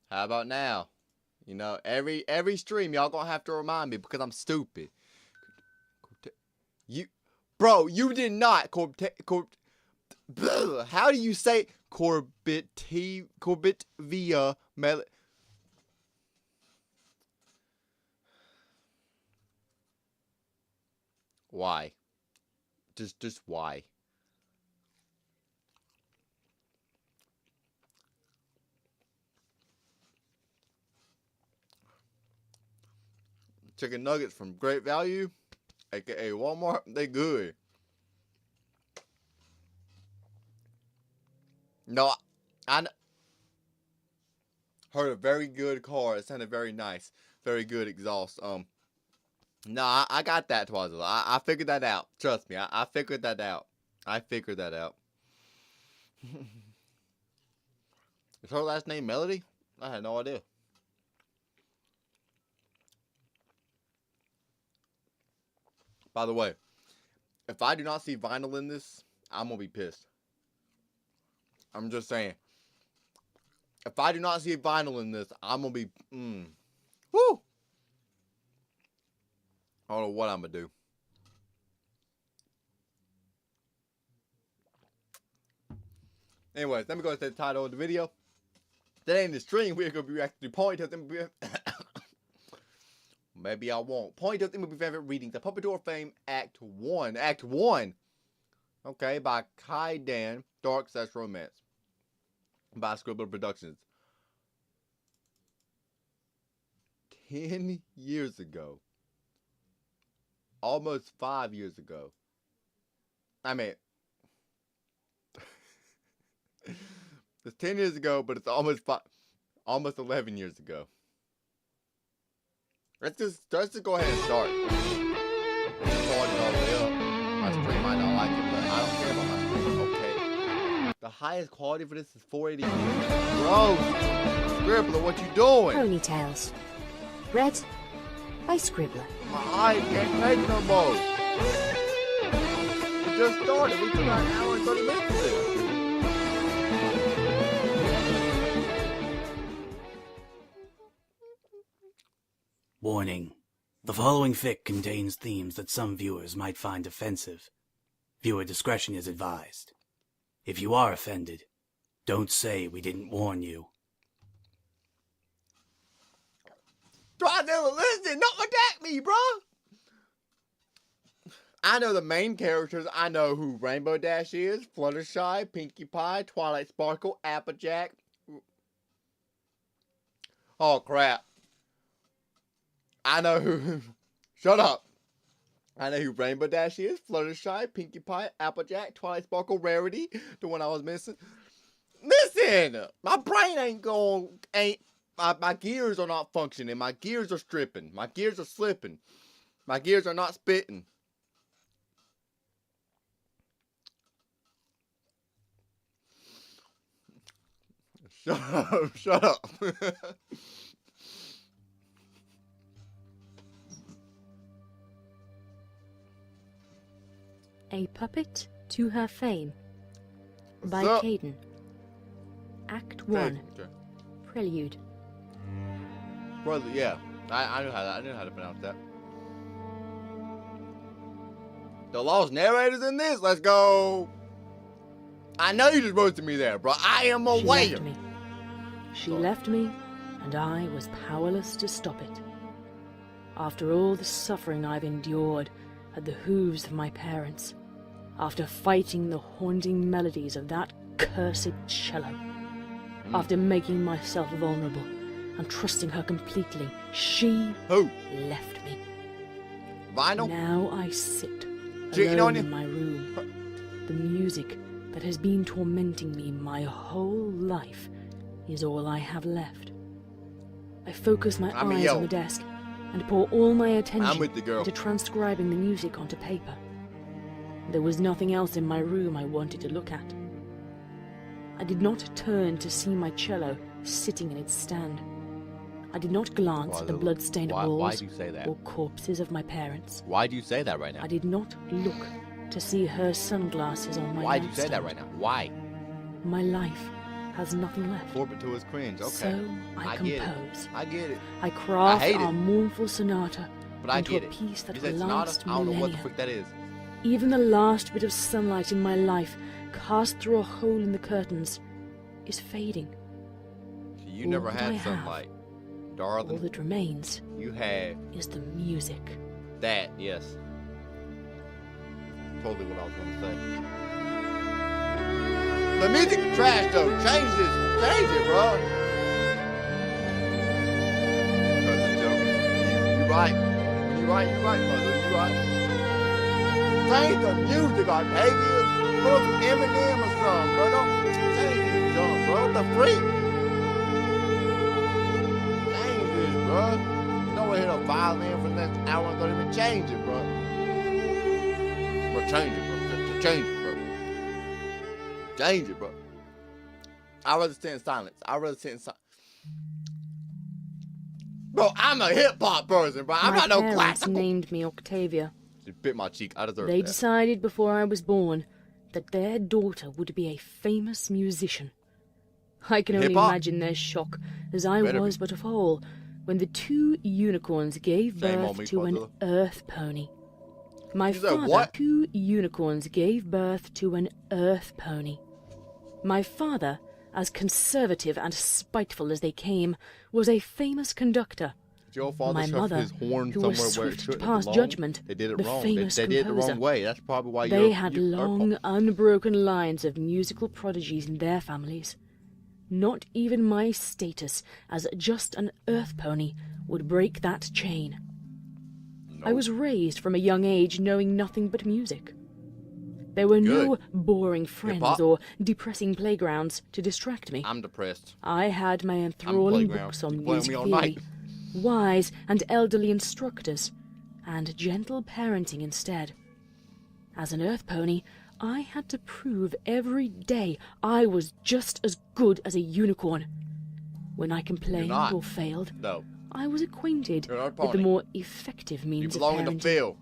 How about now? You know, every stream y'all gonna have to remind me because I'm stupid. Bro, you did not how do you say Corbitvia Mel? Why? Just why? Chicken nuggets from Great Value, aka Walmart, they good. No, I heard a very good car. It sounded very nice, very good exhaust. No, I got that, Twazzle. I figured that out. Trust me, I figured that out. I figured that out. Is her last name Melody? I had no idea. By the way, if I do not see vinyl in this, I'm gonna be pissed. I'm just saying. If I do not see vinyl in this, I'm gonna be woo. I don't know what I'm gonna do. Anyways, let me go and say the title of the video. Today in the stream, we're gonna be reacting to Point of the maybe I won't. Point of the movie favorite readings. The Puppet Door Fame, Act 1. Act 1. Okay, by Kai Dan, Dark Sex Romance. By Scribbler Productions. 10 years ago. Almost 5 years ago. I mean, it's 10 years ago, but it's almost 11 years ago. Let's just go ahead and start. My stream might not like it, but I don't care about my stream. Okay. The highest quality for this is 480. Bro, Scribbler, what you doing? Ponytails. Read by Scribbler. My eyes can't take no more. We just started. We took about an hour and 30 minutes of this. Warning. The following fic contains themes that some viewers might find offensive. Viewer discretion is advised. If you are offended, don't say we didn't warn you. Try to listen, don't attack me, bro. I know the main characters. I know who Rainbow Dash is, Fluttershy, Pinkie Pie, Twilight Sparkle, Applejack. Oh, crap. I know who... Shut up. I know who Rainbow Dash is, Fluttershy, Pinkie Pie, Applejack, Twilight Sparkle, Rarity, the one I was missing. Listen! My brain my gears are not functioning. My gears are stripping. My gears are slipping. My gears are not spitting. Shut up. Shut up. A Puppet to Her Fame by What's up? Caden. Act 1. Okay. Prelude. Well, yeah. I knew how to pronounce that. The lost narrators in this. Let's go. I know you just roasted me there, bro. I am aware. She left me, and I was powerless to stop it. After all the suffering I've endured at the hooves of my parents, after fighting the haunting melodies of that cursed cello, after making myself vulnerable and trusting her completely, she left me. Vinyl? Now I sit Cheating alone on you? in my room. The music that has been tormenting me my whole life is all I have left. I focus my eyes on the desk and pour all my attention into transcribing the music onto paper. There was nothing else in my room I wanted to look at. I did not turn to see my cello sitting in its stand. I did not glance at the blood-stained walls or corpses of my parents. Why do you say that right now? I did not look to see her sunglasses on my Why do you nightstand. say that right now? Why? My life has nothing left. Absorbent to his cringe. Okay. So I get compose. it. I get it. I craft hate our it. mournful sonata But I into get a it. piece that You will said sonata? last I don't know what the millennia. frick that is. Even the last bit of sunlight in my life, cast through a hole in the curtains, is fading. You All never that had I have, sunlight. All Darling, that remains you had is the music. that, yes. Totally what I was going to say. The music is trash, though. Change this. Change it, bro. That's a joke. You right. When you right, brother. You right. Change the music, Octavia. Put some Eminem or something, bro. Don't change this junk, bro. What the freak? Change this, bro. You don't want to hear a violin for the next hour and 30 minutes. Change it, bro. Bro, change it, bro. Change it, bro. Change it, bro. I'd rather sit in silence. Bro, I'm a hip-hop person, bro. I'm my not no parents classical. named me Octavia. She bit my cheek. I deserve They that. decided before I was born that their daughter would be a famous musician. I can only Hip-hop? imagine their shock, as I Better was be. but a foal, when the two unicorns gave Shame on birth me, to an Godzilla. earth pony. My You said father, what? two unicorns gave birth to an earth pony. My father, as conservative and spiteful as they came, was a famous conductor. Did your father My shove mother, his horn who somewhere was where it swift to shouldn't pass belong? judgment, They did it the wrong. famous They did it the wrong composer. way. That's probably why They had long, unbroken lines of musical prodigies in their families. Not even my status as just an earth pony would break that chain. I was raised from a young age knowing nothing but music. There were no boring friends Hip-hop? or depressing playgrounds to distract me. I'm depressed. I had my enthralling playground. books on You play with music me all theory, night. wise and elderly instructors, and gentle parenting instead. As an earth pony, I had to prove every day I was just as good as a unicorn. When I complained not. or failed, No. I was acquainted You're not a with the pony. more effective You means of belong in the parenting. field.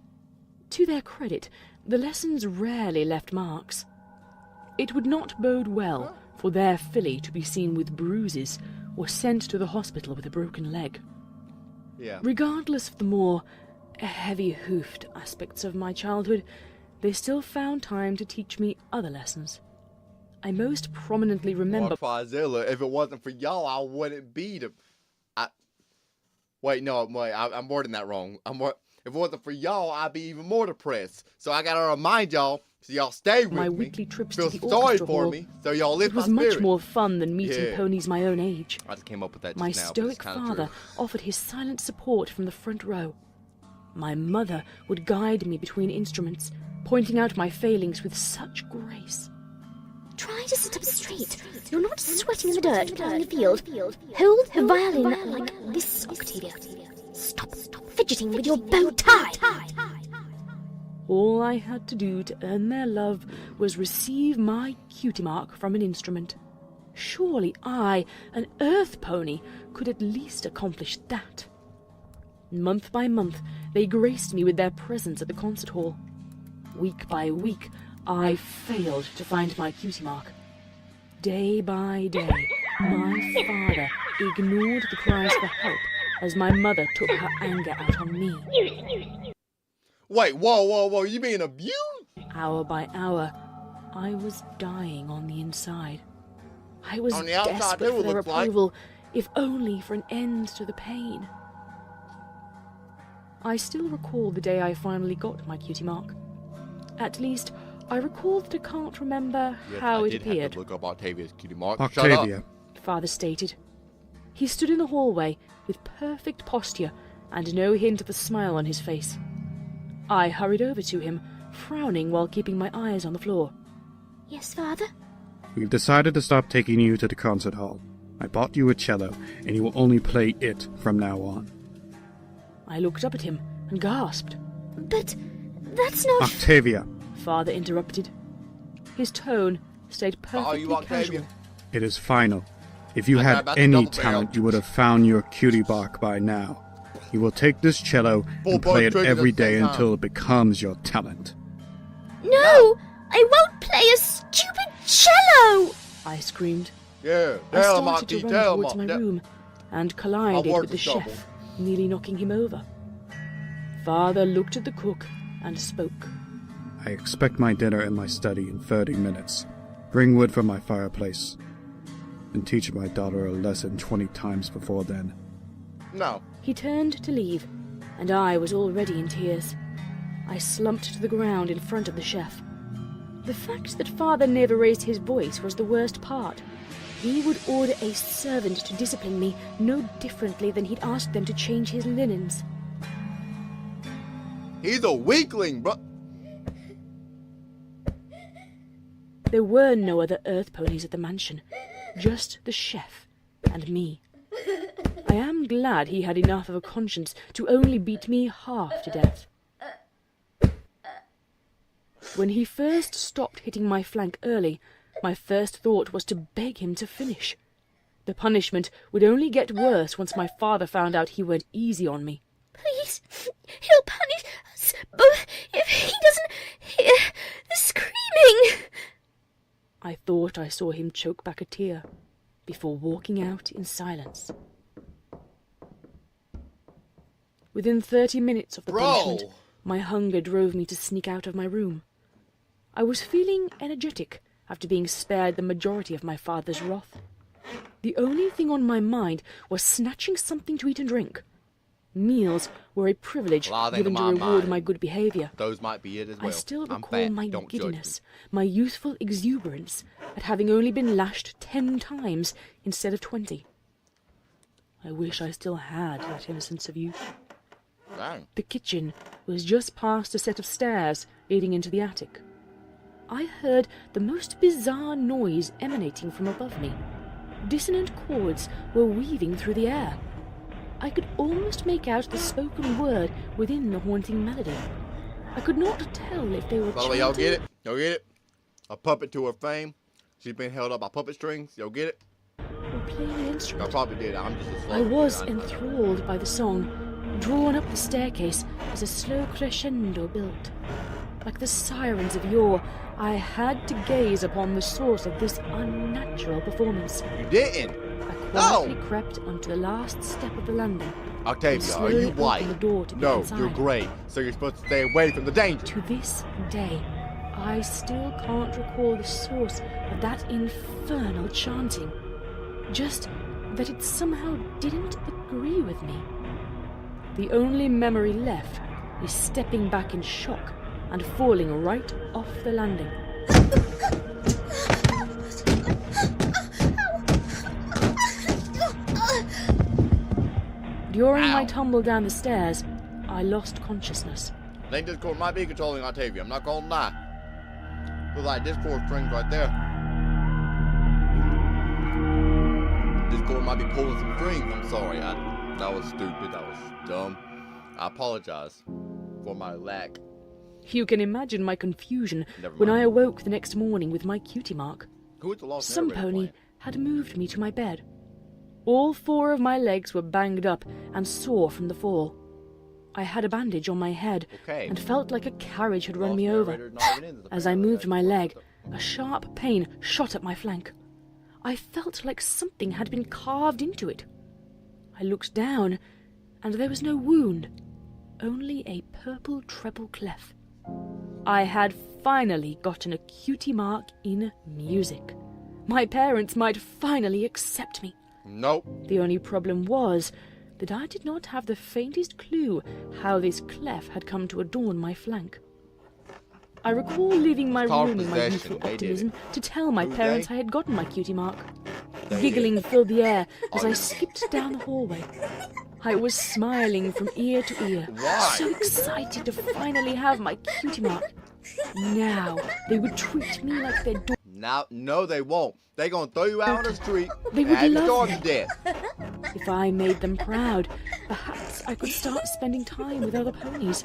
To their credit, the lessons rarely left marks. It would not bode well for their filly to be seen with bruises or sent to the hospital with a broken leg. Yeah. Regardless of the more heavy-hoofed aspects of my childhood, they still found time to teach me other lessons. I most prominently remember... Quadzilla, if it wasn't for y'all, I wouldn't beat him. I'm wording that wrong. If it wasn't for y'all, I'd be even more depressed. So I gotta remind y'all, so y'all stay with my me. weekly trips Feel to the sorry orchestra for hall. me, so y'all lift It was my much spirit. more fun than meeting Yeah. ponies my own age. I just came up with that just My now, but it's stoic kinda father true. offered his silent support from the front row. My mother would guide me between instruments, pointing out my failings with such grace. Try to sit up straight. You're not sweating in the dirt playing the field. Hold the violin like this, Octavia. Stop fidgeting with your bow tie. All I had to do to earn their love was receive my cutie mark from an instrument. Surely I, an earth pony, could at least accomplish that. Month by month, they graced me with their presence at the concert hall. Week by week, I failed to find my cutie mark. Day by day, my father ignored the cries for help as my mother took her anger out on me. Wait, whoa, you being abused? Hour by hour, I was dying on the inside. I was On the outside, desperate too, for it their looks like. approval, if only for an end to the pain. I still recall the day I finally got my cutie mark. At least, I recall that I can't remember Yes, how I it did appeared, have to look up Octavia's cutie mark. Octavia, Father stated. He stood in the hallway with perfect posture and no hint of a smile on his face. I hurried over to him, frowning while keeping my eyes on the floor. Yes, Father? we've decided to stop taking you to the concert hall. I bought you a cello, and you will only play it from now on. I looked up at him and gasped. But that's not... Octavia, Father interrupted. His tone stayed Are perfectly you Octavia? casual. it is final. If you I had thought about the any double barrel. talent, you would have found your cutie bark by now. You will take this cello Full and bow play it triggers every at the same day time. until it becomes your talent. No! I won't play a stupid cello! I screamed. Yeah, I tell him, started to Auntie, run tell towards him. my Yeah. room and collided work with the is double. chef, nearly knocking him over. Father looked at the cook and spoke. I expect my dinner in my study in 30 minutes. Bring wood from my fireplace. And teach my daughter a lesson 20 times before then. No. He turned to leave, and I was already in tears. I slumped to the ground in front of the chef. The fact that Father never raised his voice was the worst part. He would order a servant to discipline me no differently than he'd ask them to change his linens. He's a weakling, bro. There were no other earth ponies at the mansion, just the chef and me. I am glad he had enough of a conscience to only beat me half to death. When he first stopped hitting my flank early, my first thought was to beg him to finish. The punishment would only get worse once my father found out he went easy on me. Please, he'll punish us both if he doesn't hear the screaming. I thought I saw him choke back a tear before walking out in silence. Within 30 minutes of the punishment, my hunger drove me to sneak out of my room. I was feeling energetic after being spared the majority of my father's wrath. The only thing on my mind was snatching something to eat and drink. Meals were a privilege given to reward my good behaviour. Those might be it as well. I still I'm recall fat. my Don't judge giddiness, my youthful exuberance at having only been lashed 10 times instead of 20. I wish I still had that innocence of youth. me. Dang. The kitchen was just past a set of stairs leading into the attic. I heard the most bizarre noise emanating from above me. Dissonant chords were weaving through the air. I could almost make out the spoken word within the haunting melody. I could not tell if they were By the way, y'all get it? Y'all get it? A puppet to her fame. She's been held up by puppet strings. Y'all get it? or playing an Y'all instrument. probably did. I'm just a slow. I was kid. I know. enthralled by the song, drawn up the staircase as a slow crescendo built. Like the sirens of yore, I had to gaze upon the source of this unnatural performance. You didn't. I quietly crept onto the last step of the landing. Octavia, and are slowly you opened white? the door to get No, inside. you're gray. So you're supposed to stay away from the danger. To this day, I still can't recall the source of that infernal chanting. Just that it somehow didn't agree with me. The only memory left is stepping back in shock and falling right off the landing. During my tumble down the stairs, I lost consciousness. I think Discord might be controlling Octavia. I'm not gonna lie. Looks like Discord strings right there. Discord might be pulling some strings. I'm sorry. That was stupid. That was dumb. I apologize for my lack. You can imagine my confusion Never when mind. I awoke the next morning with my cutie mark. Who is the lost Some narrator pony playing? had moved me to my bed. All 4 of my legs were banged up and sore from the fall. I had a bandage on my head Okay. and felt like a carriage had run Lost me over. narrator's not even in this As I apparently. moved my leg, a sharp pain shot up my flank. I felt like something had been carved into it. I looked down, and there was no wound, only a purple treble clef. I had finally gotten a cutie mark in music. My parents might finally accept me. Nope. The only problem was that I did not have the faintest clue how this clef had come to adorn my flank. I recall leaving my called room in my possession. youthful They did optimism to tell my Who, parents they? I had gotten my cutie mark. They Giggling filled the air as Oh, I yeah. skipped down the hallway. I was smiling from ear to ear, Why? so excited to finally have my cutie mark. Now they would treat me like their daughter. Now, no, they won't. They gonna throw you out on the street They would and love starve me. to death. If I made them proud, perhaps I could start spending time with other ponies.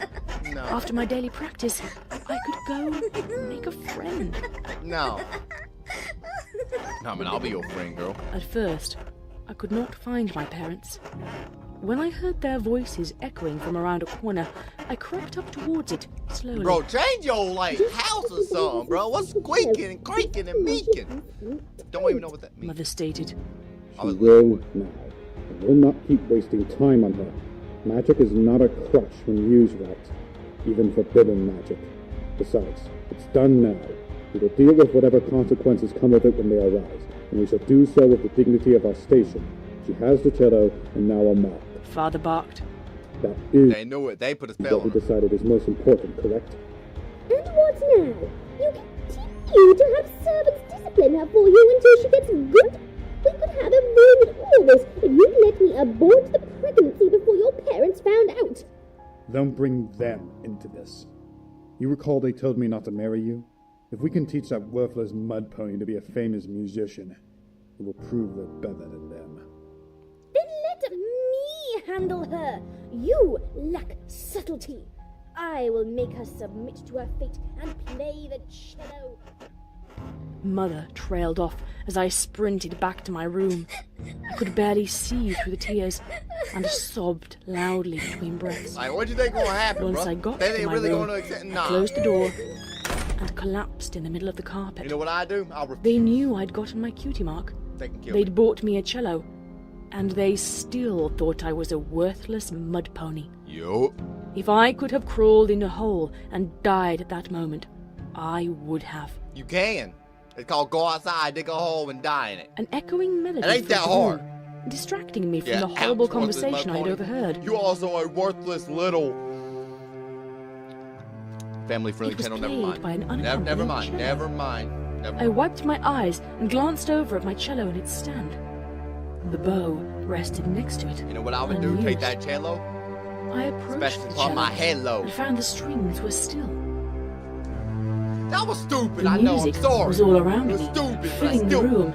No. After my daily practice, I could go make a friend. No. No, I mean, I'll be your friend, girl. At first, I could not find my parents. When I heard their voices echoing from around a corner, I crept up towards it, slowly. Bro, change your, like, house or something, bro. What's squeaking and creaking and meeking? Don't even know what that means. Mother stated. She will now. I will not keep wasting time on her. Magic is not a crutch when used right, even forbidden magic. Besides, it's done now. We will deal with whatever consequences come of it when they arise, and we shall do so with the dignity of our station. She has the cello, and now a mark. Father barked. That is They knew it. They put a spell what we on it. decided is most important, correct? And what now? You continue to have servants discipline her for you until she gets good? We could have avoided all this if you'd let me abort the pregnancy before your parents found out. Don't bring them into this. You recall they told me not to marry you? If we can teach that worthless mud pony to be a famous musician, it will prove we're better than them. Then let me handle her. You lack subtlety. I will make her submit to her fate and play the cello. Mother trailed off as I sprinted back to my room. I could barely see through the tears and sobbed loudly between breaths. Like, what do you think gonna happen, Once bro? I got They to ain't my really room, gonna accept. I Nah. closed the door and collapsed in the middle of the carpet. You know what I do? I'll They knew I'd gotten my cutie mark. They can kill They'd me. bought me a cello, and they still thought I was a worthless mud pony. Yup. If I could have crawled in a hole and died at that moment, I would have. You can. It's called go outside, dig a hole, and die in it. An echoing melody It ain't that filled the room, hard. distracting me from Yeah, the horrible ouch, worthless conversation mud I'd pony. overheard. You also a worthless little family-friendly It was channel. Never played mind. by an Never unaccompanied mind. cello. Never mind. Never I wiped my eyes and glanced over at my cello in its stand. The bow rested next to it. You know what I would do? Take that cello, I approached especially the upon cello my halo. and found the strings were still. That was stupid. The I know. I'm music sorry. was all around It was me, stupid, but I filling the still. room,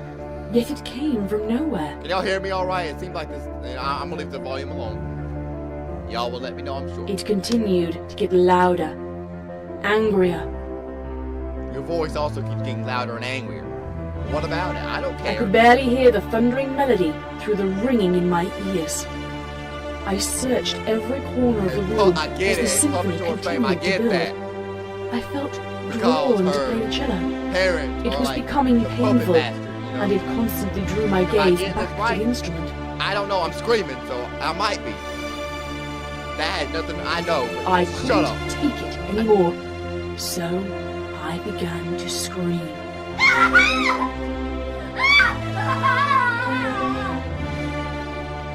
yet it came from nowhere. Can y'all hear me all right? It seems like this. I'm gonna leave the volume alone. Y'all will let me know, I'm sure. It continued to get louder, angrier. Your voice also keeps getting louder and angrier. What about it? I don't I care. could barely hear the thundering melody through the ringing in my ears. I searched every corner of the Oh, room I as get the it. symphony Puppet fame, I continued to get build. that. I felt Because drawn to her play the cello, Parents It are was like becoming the puppet painful, masters, you know? and it constantly drew my I gaze get back this right. to the instrument. I don't know. I'm screaming, so I might be. That had nothing. I know. But I shut couldn't up. take it anymore, so I began to scream.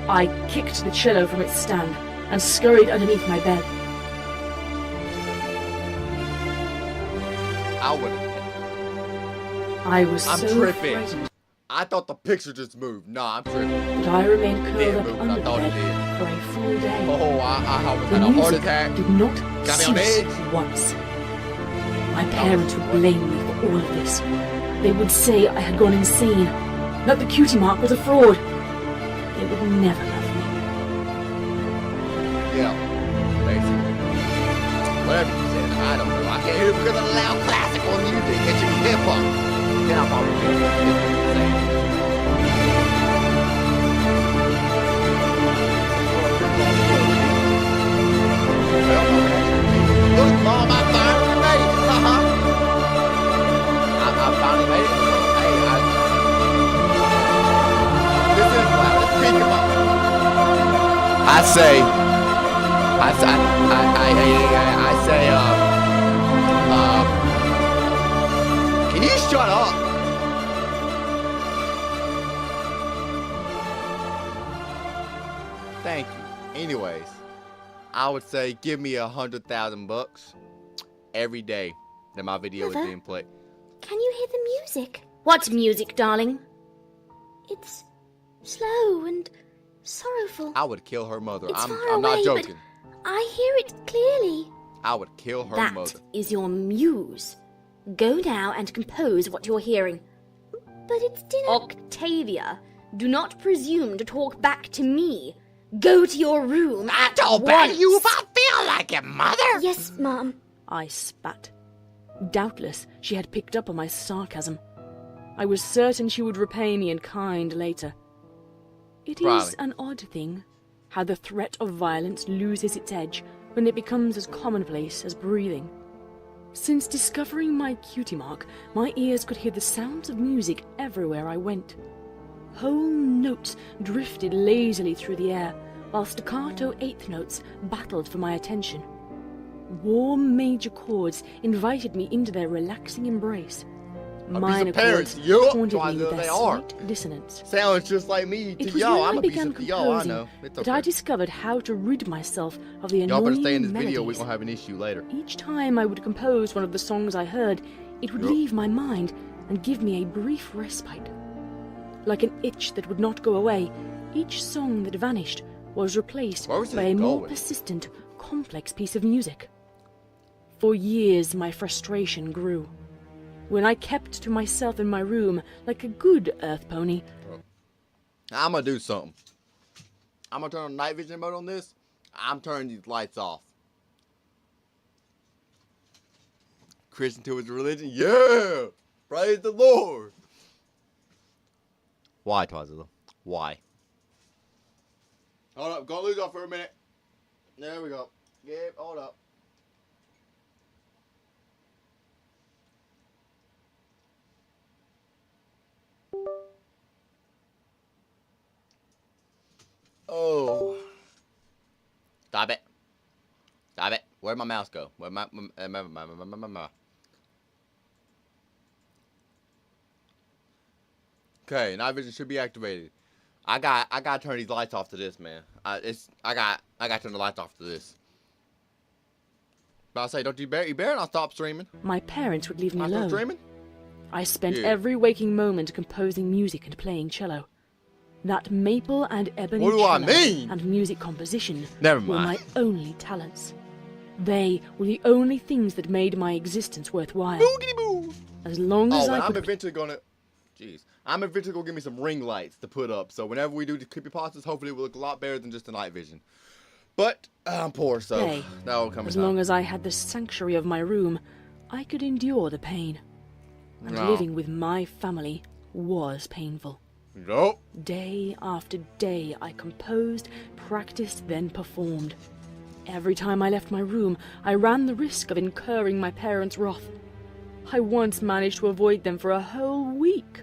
I kicked the cello from its stand and scurried underneath my bed. I would. I was I'm so tripping. frightened I thought the picture just moved. Nah, I'm tripping. that I remained It curled did up move, under I the thought it bed did. for a full day. Oh, I almost The had a heart music attack. did not Got me on cease edge. once. My parents would blame me for all of this. They would say I had gone insane, that the cutie mark was a fraud. They would never love me. Yeah, basically. Whatever you said, I don't know. I can't hear it because of the loud classical music. It should be hip hop. Then I'm already Look, Mom, I finally made it. I finally made it. Hey, this is why. Let's pick him up. I say, can you shut up? Thank you. Anyways, I would say give me $100,000 every day that my video is Mother? being played. Can you hear the music? What music, darling? It's slow and sorrowful. I would kill her mother. It's I'm far not away, joking. but I hear it clearly. I would kill her That mother. is your muse. Go now and compose what you're hearing. But it's dinner. Octavia, do not presume to talk back to me. Go to your room at Don't bad once. you if I feel like it, mother. Yes, Mom. I spat. Doubtless she had picked up on my sarcasm. I was certain she would repay me in kind later. It is Probably. an odd thing how the threat of violence loses its edge when it becomes as commonplace as breathing. Since discovering my cutie mark, my ears could hear the sounds of music everywhere I went. Whole notes drifted lazily through the air, while staccato eighth notes battled for my attention. Warm major chords invited me into their relaxing embrace. Minor chords haunted me with their slight dissonance. Sounds just like me to It was y'all. when I'm I a piece began of y'all. I know. composing It's that I okay. discovered how to rid myself of the Y'all better stay in annoying this video. We're melodies. gonna have an issue later. Each time I would compose one of the songs I heard, it would leave my mind and give me a brief respite. Like an itch that would not go away, each song that vanished was replaced Where was by it a more going? persistent, complex piece of music. For years my frustration grew. When I kept to myself in my room like a good earth pony, I'm gonna do something. I'm gonna turn on night vision mode on this. I'm turning these lights off. Christian to his religion. Yeah! Praise the Lord. Why, Twazilla? Why? Hold up. Go lose off for a minute. There we go. Yeah, hold up. Oh. Stop it. Stop it. Where'd my mouse go? Where'd my Okay, night vision should be activated. I gotta turn these lights off to this, man. I gotta turn the lights off to this. But I say, you better not stop streaming. my parents would leave me Not stop alone. streaming? I spent Yeah. every waking moment composing music and playing cello. That maple and ebony What do I cello mean? and music composition Never were my mind. only talents. They were the only things that made my existence worthwhile. Boogity boo. As long as Oh, I and I'm could eventually gonna. Jeez. I'm eventually gonna give me some ring lights to put up. So whenever we do the creepypastas, hopefully it will look a lot better than just the night vision. But I'm poor, so play, that'll come in as time. long as I had the sanctuary of my room, I could endure the pain. And No. living with my family was painful. Nope. Day after day, I composed, practiced, then performed. Every time I left my room, I ran the risk of incurring my parents' wrath. I once managed to avoid them for a whole week.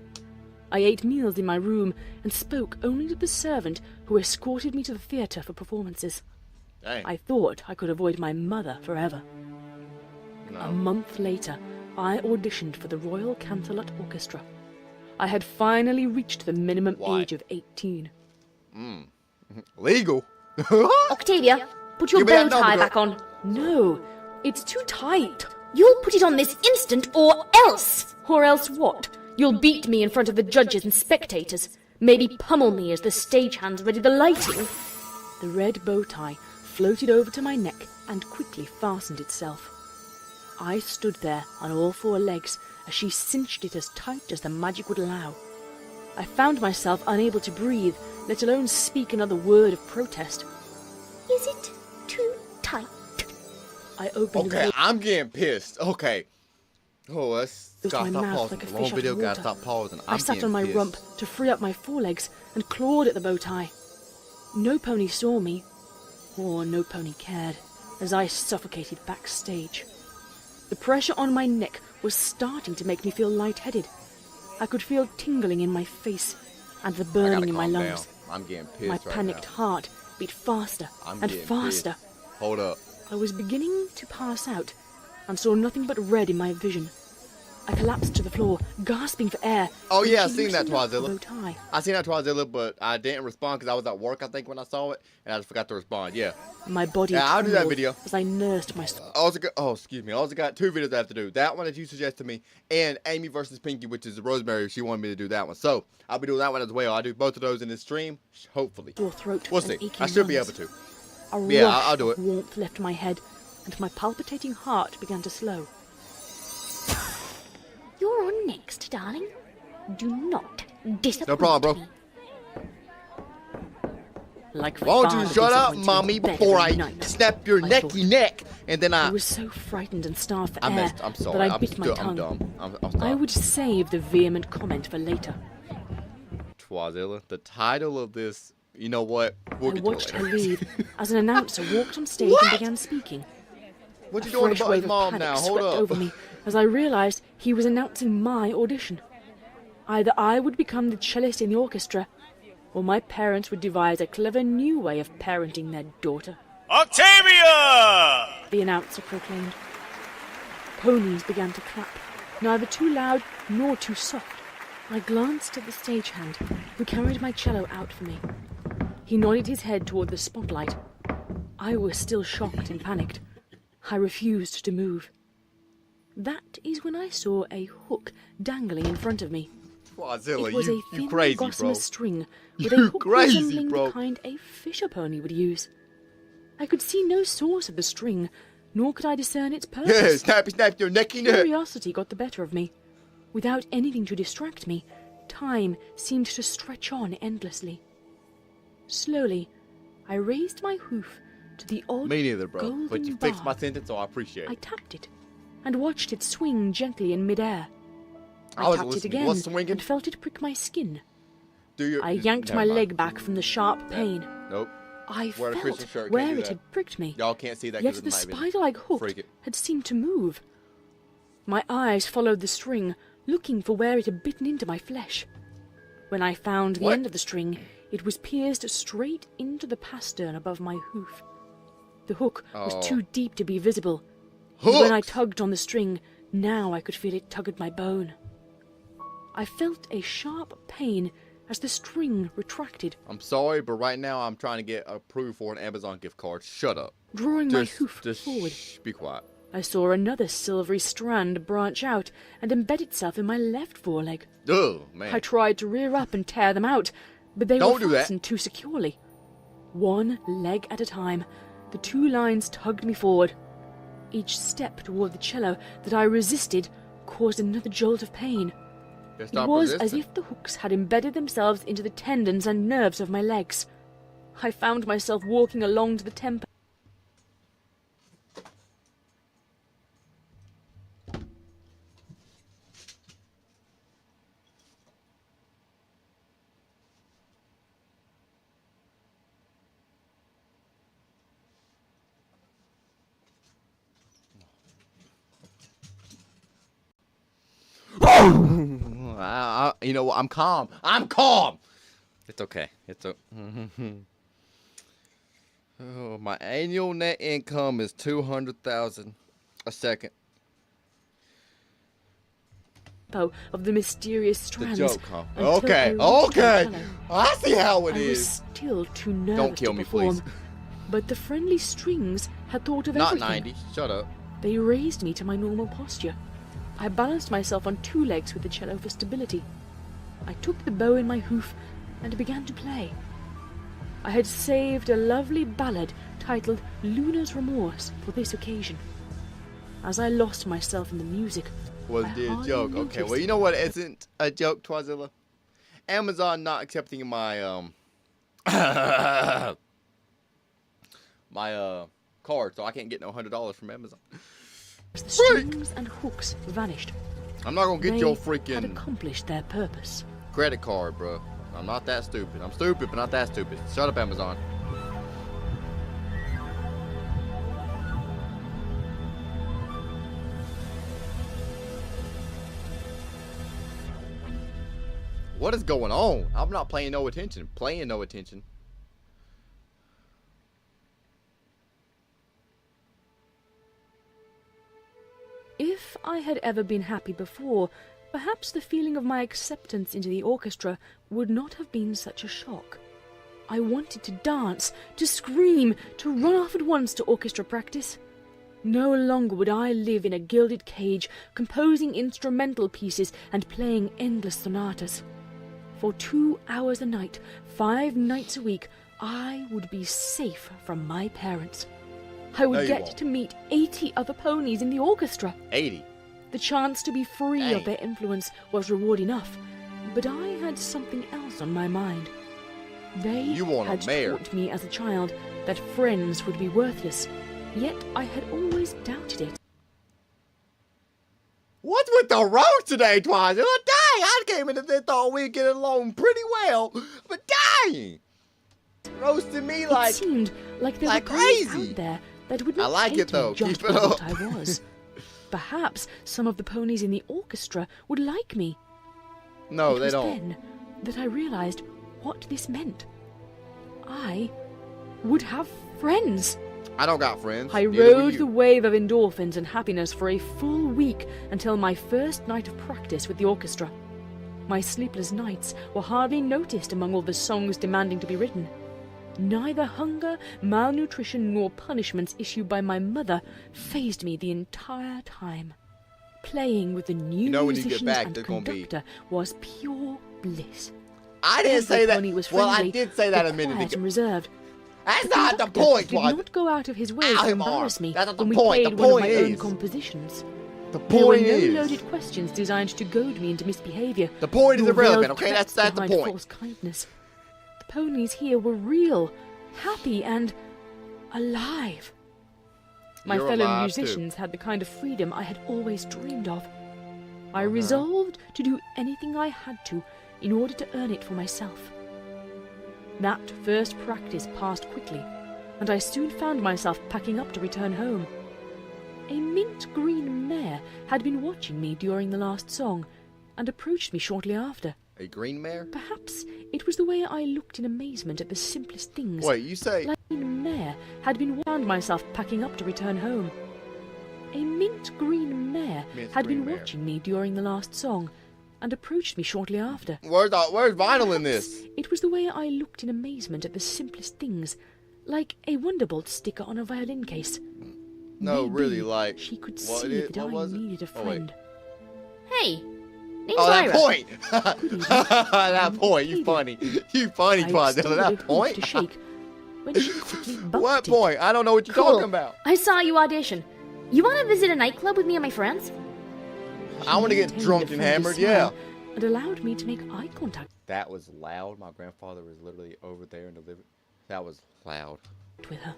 I ate meals in my room and spoke only to the servant who escorted me to the theatre for performances. Dang. I thought I could avoid my mother forever. A No. month later, I auditioned for the Royal Canterlot Orchestra. I had finally reached the minimum Why? age of 18. Legal. Octavia, put your Give me bow that number, tie girl. back on. No, it's too tight. You'll put it on this instant or else! Or else what? You'll beat me in front of the judges and spectators. Maybe pummel me as the stagehands ready the lighting. The red bow tie floated over to my neck and quickly fastened itself. I stood there on all four legs as she cinched it as tight as the magic would allow. I found myself unable to breathe, let alone speak another word of protest. Is it too tight? I opened the Okay, bow. I'm getting pissed. Okay. Oh, let's Filled gotta my stop mouth pausing. like a The long fish out video of gotta water. stop pausing. I sat on my getting rump pissed. to free up my forelegs and clawed at the bow tie. No pony saw me, or no pony cared, as I suffocated backstage. The pressure on my neck was starting to make me feel lightheaded. I could feel tingling in my face and the I burning gotta in my calm down. lungs. I'm getting pissed My right panicked now. heart beat faster I'm and getting faster. pissed. Hold up. I was beginning to pass out and saw nothing but red in my vision. I collapsed to the floor, gasping for air. Oh, when yeah, I she seen that, loosened up the Twazilla. bow tie. I seen that Twazilla, but I didn't respond because I was at work, I think, when I saw it, and I just forgot to respond. Yeah. My body Yeah, I'll do that trembled video. as I nursed my I also got, excuse me. I also got 2 videos I have to do. That one that you suggested to me, and Amy versus Pinky, which is Rosemary. She wanted me to do that one, so I'll be doing that one as well. I'll do both of those in this stream, hopefully. sore throat. We'll and see. aching I should be able lungs. to. A Yeah, rush I'll do of it. warmth left my head, and my palpitating heart began to slow. You're on next, darling. Do not disappoint No problem, bro. me. Like Why don't you father shut up, disappoints me mommy, in bed before every I night. snap your I necky thought. neck, and then I was so frightened and starved for I air missed. I'm sorry. that I I'm bit my still. tongue. I'm dumb. I'm I sorry. would save the vehement comment for later. Twazilla. The title of this You know what? We'll I get to it watched her later. leave as an announcer walked on stage and began speaking. What you A doing fresh about wave his of mom panic now? swept Hold over up. me as I realized he was announcing my audition. Either I would become the cellist in the orchestra, or my parents would devise a clever new way of parenting their daughter. Octavia! The announcer proclaimed. Ponies began to clap, neither too loud nor too soft. I glanced at the stagehand, who carried my cello out for me. He nodded his head toward the spotlight. I was still shocked and panicked. I refused to move. That is when I saw a hook dangling in front of me. Quadzilla, It was you a thin crazy, gossamer bro. string with You a hook crazy, resembling bro. the kind a fisher pony would use. I could see no source of the string, nor could I discern its purpose. Yeah, snappy, snap your necky neck. Curiosity got the better of me. Without anything to distract me, time seemed to stretch on endlessly. Slowly, I raised my hoof to the odd Me neither, bro. golden But you fixed my bar. sentence, so I appreciate I it. tapped it, and watched it swing gently in midair. I I was tapped it listening. again, What's swinging? and felt it prick my skin. Do your, I yanked never my mind. leg back from the sharp pain. Nope. I Wear a felt Christian shirt, can't where do it that. had pricked me. Y'all can't see that Yet because the it might be spider-like hook freak it. had seemed to move. My eyes followed the string, looking for where it had bitten into my flesh. When I found the What? end of the string, it was pierced straight into the pastern above my hoof. The hook was Oh. too deep to be visible. And when I Hooks! tugged on the string, now I could feel it tug at my bone. I felt a sharp pain as the string retracted, I'm sorry, but right now I'm trying to get approved for an Amazon gift card. Shut up. drawing my hoof forward. Shh, be quiet. I saw another silvery strand branch out and embed itself in my left foreleg. Ugh, man. I tried to rear up and tear them out, but they Don't were do that. fastened too securely. One leg at a time, the two lines tugged me forward. Each step toward the cello that I resisted caused another jolt of pain. Just It stop was as resisting. if the hooks had embedded themselves into the tendons and nerves of my legs. I found myself walking along to the temple. You know what? I'm calm. I'm calm. It's okay. It's a. Oh, my annual net income is $200,000 a second. Of the mysterious The strands. joke, huh? until I Okay, reached okay. the cello. I see how it I was is. still too nervous Don't kill to me, perform, please. but the friendly strings had thought of Not everything. 90. Shut up. They raised me to my normal posture. I balanced myself on two legs with the cello for stability. I took the bow in my hoof and began to play. I had saved a lovely ballad titled Luna's Remorse for this occasion. As I lost myself in the music, Was I it a hardly joke? Okay, noticed. well, you know what isn't a joke, Twazilla? Amazon not accepting my, my, card, so I can't get no $100 from Amazon. as the strings and hooks vanished. I'm not gonna get They your had freaking accomplished their purpose. credit card, bro. I'm not that stupid. I'm stupid, but not that stupid. Shut up, Amazon. What is going on? I'm not paying no attention. Playing no attention. If I had ever been happy before, perhaps the feeling of my acceptance into the orchestra would not have been such a shock. I wanted to dance, to scream, to run off at once to orchestra practice. No longer would I live in a gilded cage, composing instrumental pieces and playing endless sonatas. For 2 hours a night, 5 nights a week, I would be safe from my parents. I No, would you get won't. to meet 80 other ponies in the orchestra. 80. The chance to be free Dang. of their influence was reward enough, but I had something else on my mind. They You want a had mayor. taught me as a child that friends would be worthless, yet I had always doubted it. What's with the road today, Twazilla? Dang, I came in and thought we'd get along pretty well, but dang! roasting me It like seemed like there like were ponies crazy. out there that would I not like hate it, though. me just Keep it for up. what I was. Perhaps some of the ponies in the orchestra would like me. No, It they was don't. then that I realized what this meant. I would have friends. I don't got friends. I Neither will rode you. the wave of endorphins and happiness for a full week until my first night of practice with the orchestra. My sleepless nights were hardly noticed among all the songs demanding to be written. Neither hunger, malnutrition, nor punishments issued by my mother fazed me the entire time. Playing with the new know when you get musicians back, and they're gonna be- conductor was pure bliss. I didn't say Every that. pony was Well, I friendly, did say that a but minute quiet ago. and reserved. That's The not the conductor point, did Twan. not go out of his way Ow, to Mark. embarrass me That's not the when we point. played The one of point my own is- compositions. The There were point no is. loaded questions designed to goad me into misbehavior. The point is nor irrelevant, veiled okay? That's threats the behind point. false kindness. The ponies here were real, happy, and alive. My You're fellow alive, too. musicians had the kind of freedom I had always dreamed of. I resolved to do anything I had to in order to earn it for myself. That first practice passed quickly, and I soon found myself packing up to return home. A mint green mare had been watching me during the last song, and approached me shortly after. A green mare? Perhaps it was the way I looked in amazement at the simplest things. Wait, you say Like a green mare had been found myself packing up to return home. A mint green mare Mint had green been mare. watching me during the last song, and approached me shortly after. where's vinyl in this? It was the way I looked in amazement at the simplest things, like a Wonderbolt sticker on a violin case. No, Maybe really, like she could what see it- that what I was it? needed a Oh, wait. friend. Hey, name's Oh, that Lyra. point. Good evening. That point. You Lady. funny. You funny, I Twan. extended a That hoof point. to shake when she quickly bumped What it. point? I don't know what you're Cool. talking about. I saw you audition. You want to visit a nightclub with me and my friends? I want to get maintained drunk a and friendly hammered. Yeah. smile and allowed me to make eye contact That was loud. My grandfather was literally over there in the living. That was loud. with her.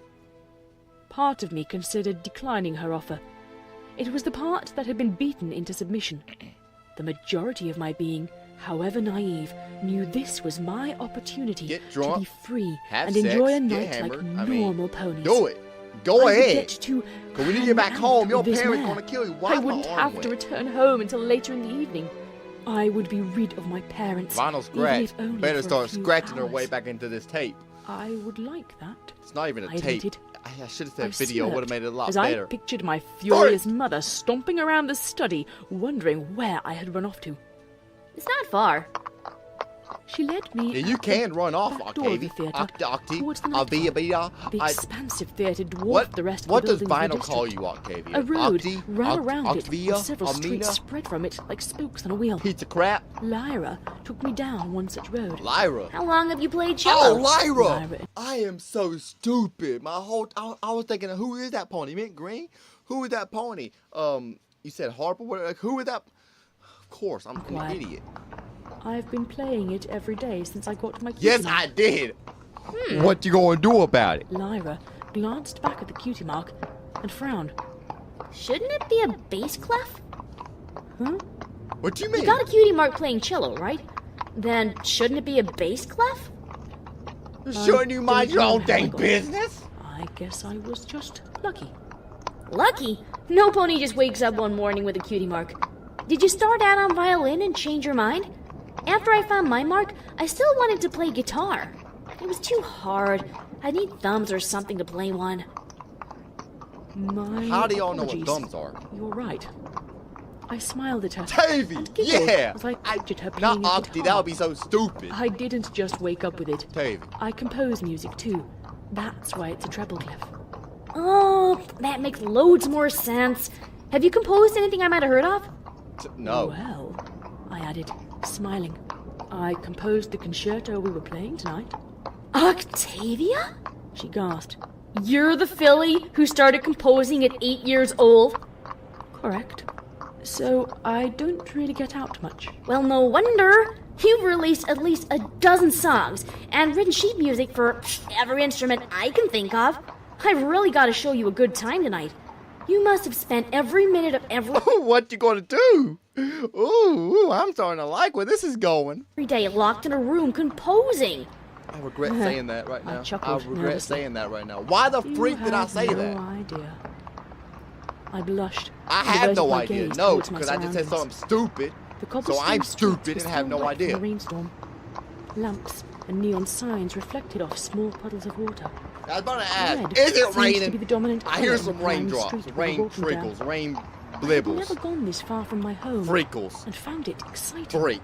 Part of me considered declining her offer. It was the part that had been beaten into submission. The majority of my being, however naive, knew this was my opportunity Get to drunk, be free have and sex, enjoy a get night like hammered. I mean, normal ponies. Do it. Go I would ahead. get to Cause when you hang get back out home, your with this parents mare. gonna kill you. Why I is my wouldn't arm have wet? to return home until later in the evening. I would be rid of my parents. Vinyl even scratch. if only Better for a start few scratching her hours. way back into this tape. I would like that. It's not even a I tape. admitted. I should have I said video. Would have smirked made it a lot as better. I pictured my furious mother stomping around the study, wondering where I had run off to. It's not far. She led me Yeah, you out can the run off, back door of the Octavia. theatre towards the nightclub. The I- expansive theatre dwarfed What? the rest What of does the buildings in vinyl the call district. you, Octavia? A road Octi? ran around Octavia? it, and several Amina? streets spread from it like spokes on a wheel. Pizza crap? Lyra took me down one such road. Lyra. How long have you played Oh, cello? Lyra! Lyra. I am so stupid. I was thinking, who is that pony? Mint green? Who is that pony? You said Harper? What? Like, who is that? Of course, I'm an Quiet. idiot. I've been playing it every day since I got my cutie Yes, mark. I did. What you gonna do about it? Lyra glanced back at the cutie mark and frowned. Shouldn't it be a bass clef? Huh? What you mean? You got a cutie mark playing cello, right? Then shouldn't it be a bass clef? Shouldn't you mind don't your know own how I dang got business? I guess I was just lucky. Lucky. No pony just wakes up one morning with a cutie mark. Did you start out on violin and change your mind? After I found my mark, I still wanted to play guitar. It was too hard. I need thumbs or something to play one. My How do y'all know what apologies. thumbs are? You're right. I smiled at her. Tavy! and giggled Yeah! as I pictured her Not playing a Octi, guitar. that would be so stupid. I didn't just wake up with it. Tavy. I compose music too. That's why it's a treble clef. Oh, that makes loads more sense. Have you composed anything I might have heard of? No. Well, I added, smiling. I composed the concerto we were playing tonight. Octavia? She gasped. You're the filly who started composing at 8 years old? Correct. So I don't really get out much. Well, no wonder. You've released at least a dozen songs and written sheet music for every instrument I can think of. I've really got to show you a good time tonight. You must have spent every minute of What you gonna do? Ooh, I'm starting to like where this is going. every day locked in a room composing. I regret saying that right now. I chuckled regret nervously. saying that right now. Why the You freak did I have say no that? idea. I blushed. I and have diverted no my idea. gaze No, towards my because I just said surroundings. something stupid. The So cobblestone I'm streets stupid were and have still no wet from idea. the rainstorm. Lamps and neon signs reflected off small puddles of water. I was about to Red ask, is it seemed to be raining? the dominant I hear colour some of the grand raindrops, street we were rain walking down. trickles, rain I'd never blibbles, gone this far from my home freakles, and found it exciting. freak.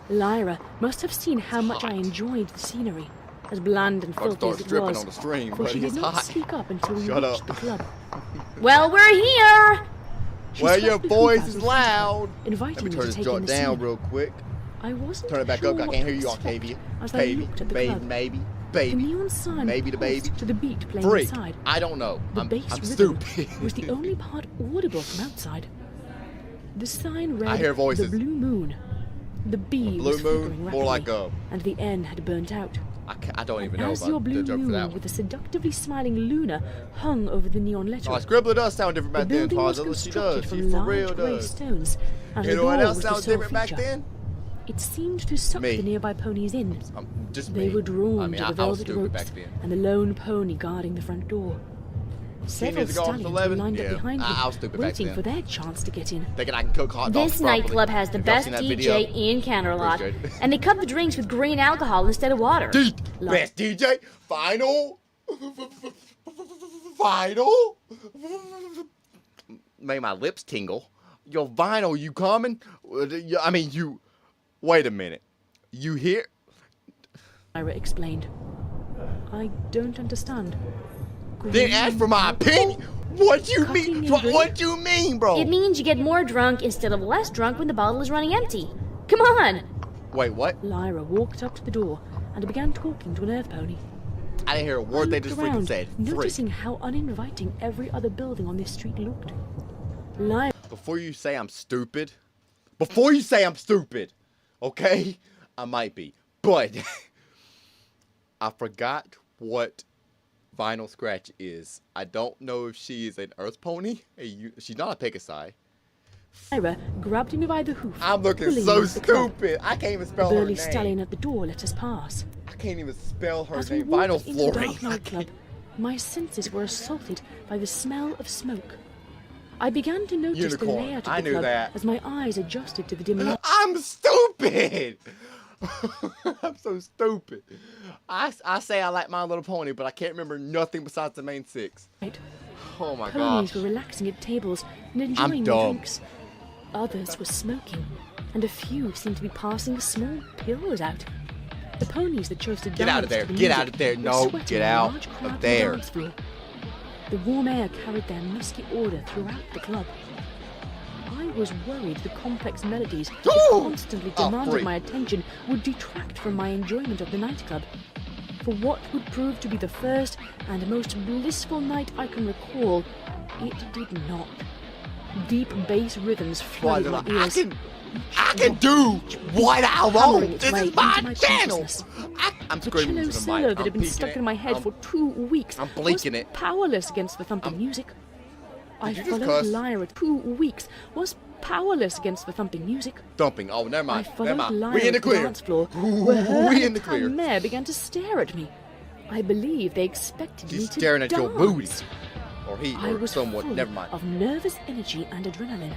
Lyra must have seen how much I hot. enjoyed the scenery, as bland and I'll filthy start as it stripping was, on the stream, for but she did it's not hot. speak up until we Shut reached up. the club. Well, we're here! She Well, swept your the voice hookahs is in front of her, loud. inviting Let me me turn to this take junk in the down scene. real quick. I wasn't Turn it back sure up. I what can't hear to you, expect Octavia. as I Baby, looked at the baby, club. maybe, The baby. neon sign Maybe the baby. pulsed to the beat playing Freak. inside. I don't know. The I'm bass rhythm stupid. was the only part audible from outside. The sign read, I hear voices. "The Blue Moon." The B Blue was flickering moon, rapidly, more like a. and the N had burnt out. I don't even And know as your about the blue joke for that moon one. with a seductively smiling Luna hung over the neon lettering. Oh, Scribbler does sound different The back then, building was Tarzan. She constructed does. She from for large real grey does. stones, and You the know door what else was the sounds sole different back feature. then? It seemed to suck Me. the nearby ponies in. Just They me. were drawn I mean, to the I was velvet stupid ropes back then. and the lone pony guarding the front door. 10 Several years ago, I was stallions were 11. lined Yeah, up behind me, I was stupid back waiting then. for their chance to get in. Thinking I can cook hot dogs This properly. nightclub has the Have y'all best seen that DJ video? in Canterlot, Appreciate it. and they cut the drinks with green alcohol instead of water. Best DJ? Final? Final? Made my lips tingle. Yo, Vinyl, you coming? I mean, you... Wait a minute. You here? Lyra explained. I don't understand. Didn't ask for my opinion? What you Cutting mean? and What you mean, bro? It means you get more drunk instead of less drunk when the bottle is running empty. Come on! Wait, what? Lyra walked up to the door and began talking to an earth pony. I didn't hear a I word they looked just around, freaking said. Freak. noticing how uninviting every other building on this street looked. Lyra Before you say I'm stupid, okay? I might be, but I forgot what Vinyl Scratch is. I don't know if she is an earth pony. She's not a Pegasi. grabbed me by the hoof. I'm looking pulling so me into the club. stupid. I can't even The spell her burly name. stallion at the door let us pass. I can't even spell her As we name. walked Vinyl into the Flooring. dark nightclub, my senses were assaulted by the smell of smoke. I began to notice Unicorn. the layout of I the knew club that. as my eyes adjusted to the dim light. I'm stupid. I'm so stupid. I say I like My Little Pony, but I can't remember nothing besides the main six. Oh my Ponies gosh. were relaxing at tables and enjoying their dumb. drinks. Others were smoking, and a few seemed to be passing small pills out. The ponies that chose to Get out of dance there. to the Get music out of there. were No, sweating get in a out large crowd of on the there. dance floor. The warm air carried their musky odor throughout the club. I was worried the complex melodies that Ooh! constantly Oh, demanded freak. my attention would detract from my enjoyment of the nightclub. For what would prove to be the first and most blissful night I can recall, it did not. Deep bass rhythms flooded my ears. I can do what I hammering want. its This way is my into my channel. consciousness. I'm The screaming cello into the solo mic. that I'm had been peeking stuck it. in my head I'm for 2 weeks I'm blinking was it. powerless against the thumping music. I you just followed cuss? Lyra 2 weeks, was powerless against the thumping music. thumping. Oh, never I mind. Never followed mind. Lyra We in the to clear. dance floor, Ooh, where her we and in the the clear. mare began to stare at me. I believe they expected me She's to staring at dance. your booty. Or he, I or was somewhat. full Never mind. of nervous energy and adrenaline.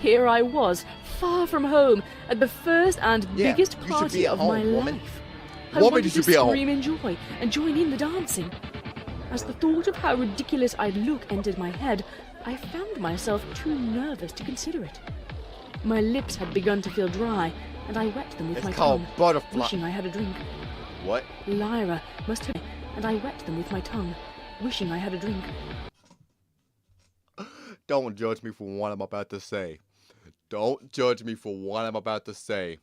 Here I was, far from home, at the first and Yeah, biggest you should party be at of home, my woman. life. I Woman, wanted you to should be at home. scream in joy and join in the dancing. As the thought of how ridiculous I'd look entered my head, I found myself too nervous to consider it. My lips had begun to feel dry, and I wet them with It's my called tongue, butterfly. wishing I had a drink. What? Lyra must have... and I wet them with my tongue, wishing I had a drink. Don't judge me for what I'm about to say. Don't judge me for what I'm about to say.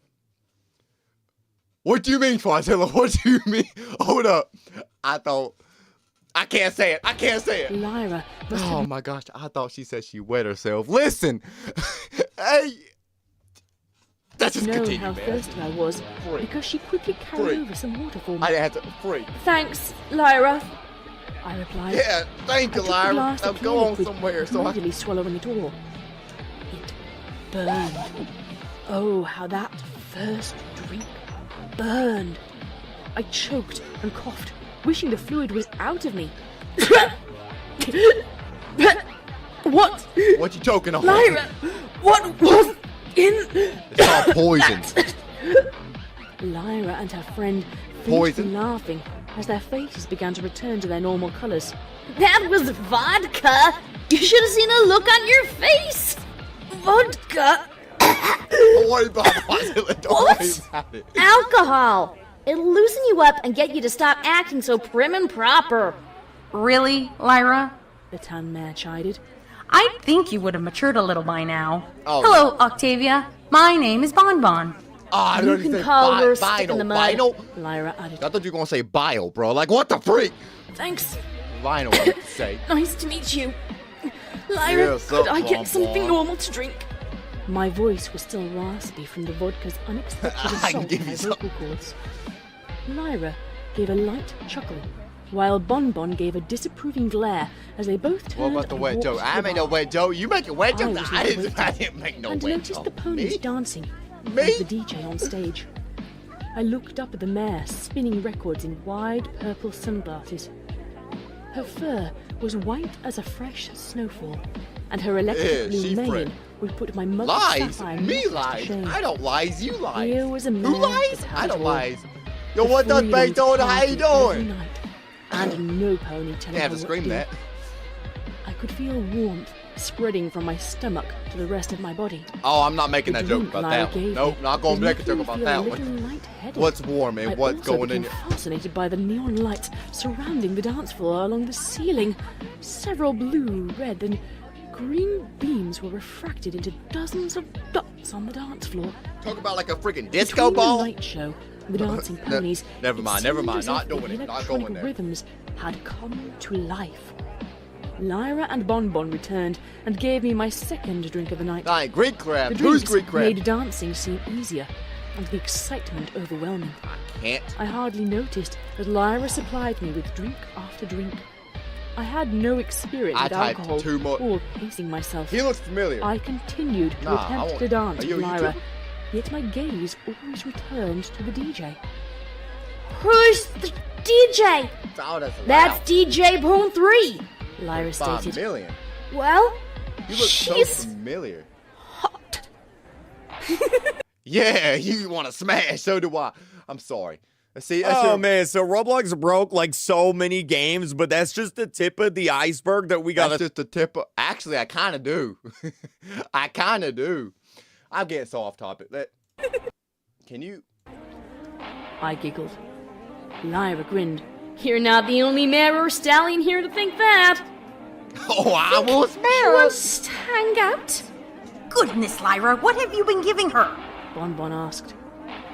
What do you mean, Twizilla? What do you mean? Hold up. I can't say it. I can't say it. Lyra must have Oh my gosh. I thought she said she wet herself. Listen. Hey. Let's just known continue, how man. thirsty I was, Freak. because she quickly carried Freak. over some water for me. I didn't have to. Freak. Thanks, Lyra. I replied. Yeah, thank I you, took the Lyra. glass Now of go clear on liquid, somewhere so I greedily swallowing it all. It burned. Oh, how that first drink burned. I choked and coughed, wishing the fluid was out of me. What? What you choking on? Lyra, what was in... It's called poison. Lyra and her friend finished Poison? laughing as their faces began to return to their normal colours. That was vodka! You should have seen the look on your face! Vodka! Don't worry about it. Don't worry about it. Alcohol! It'll loosen you up and get you to stop acting so prim and proper. Really, Lyra? The tan mare chided. I think you would have matured a little by now. Oh, Hello, Octavia. My name is Bonbon. I You don't can say call her a stick in the mud. Vinyl? Lyra added. I thought you were gonna say bio, bro. Like, what the freak? Thanks. Vinyl, I would say. Nice to meet you. Lyra, Yes, could I Bon get something Bon. normal to drink? My voice was still raspy from the vodka's unexpected I can assault give on my you some. vocal cords. Lyra gave a light chuckle, while Bonbon gave a disapproving glare as they both What turned about the and wet walked joke? to I the made no bar. wet joke. You making wet I jokes? was I waiting didn't make no and wet noticed joke. the ponies Me? dancing Me? and the DJ on stage. I looked up at the mare spinning records in wide purple sunglasses. Her fur was white as a fresh snowfall, and her electric Yeah, blue she mane friend. would put my mother's Lies? sapphire Me necks to lies? shame. I don't lies. You lies. Here was a Who man lies? that I had don't it all. lies. Yo, The what does freedom Beethoven? How you party every doing? night, and no pony telling You have her to what scream do. that. I could feel warmth spreading from my stomach to the rest of my body. Oh, I'm not making The that joke drink about Lyra that one. gave Nope, me not gonna was make a making joke me about feel that a one. little lightheaded. What's warm and I what's also going in became your... fascinated by the neon lights surrounding the dance floor along the ceiling. Several blue, red, and green beams were refracted into dozens of dots on the dance floor. Talk about like a freaking disco Between ball? the light show and the dancing Ne- ponies. never it mind, seemed never mind, as not if doing the it, not electronic going there. rhythms had come to life. Lyra and Bonbon returned and gave me my second drink of the night. Nah, Greek The crab. Who's drinks Greek crab? made dancing seem easier, and the excitement overwhelming. Can't. I hardly noticed that Lyra supplied me with drink after drink. I had no experience I with typed alcohol too much. or pacing myself. He looks familiar. I continued to Nah, I attempt won't- to dance Are you with a Lyra, YouTuber? yet my gaze always returned to the DJ. Who's the DJ? Oh, that's That's loud. DJ Bone 3. Lyra 5 stated. million. Well, You look she's so familiar. hot. Yeah, you want to smash. So do I. I'm sorry. See, Oh man, so Roblox broke like so many games, but that's just the tip of the iceberg that we that's gotta. just the tip. Actually, I kind of do. I kind of do. I'm getting so off topic. Can you? I giggled. Lyra grinned. You're not the only mare or stallion here to think that. Oh, I will Who smell. wants to hang out? Goodness, Lyra, what have you been giving her? Bonbon asked.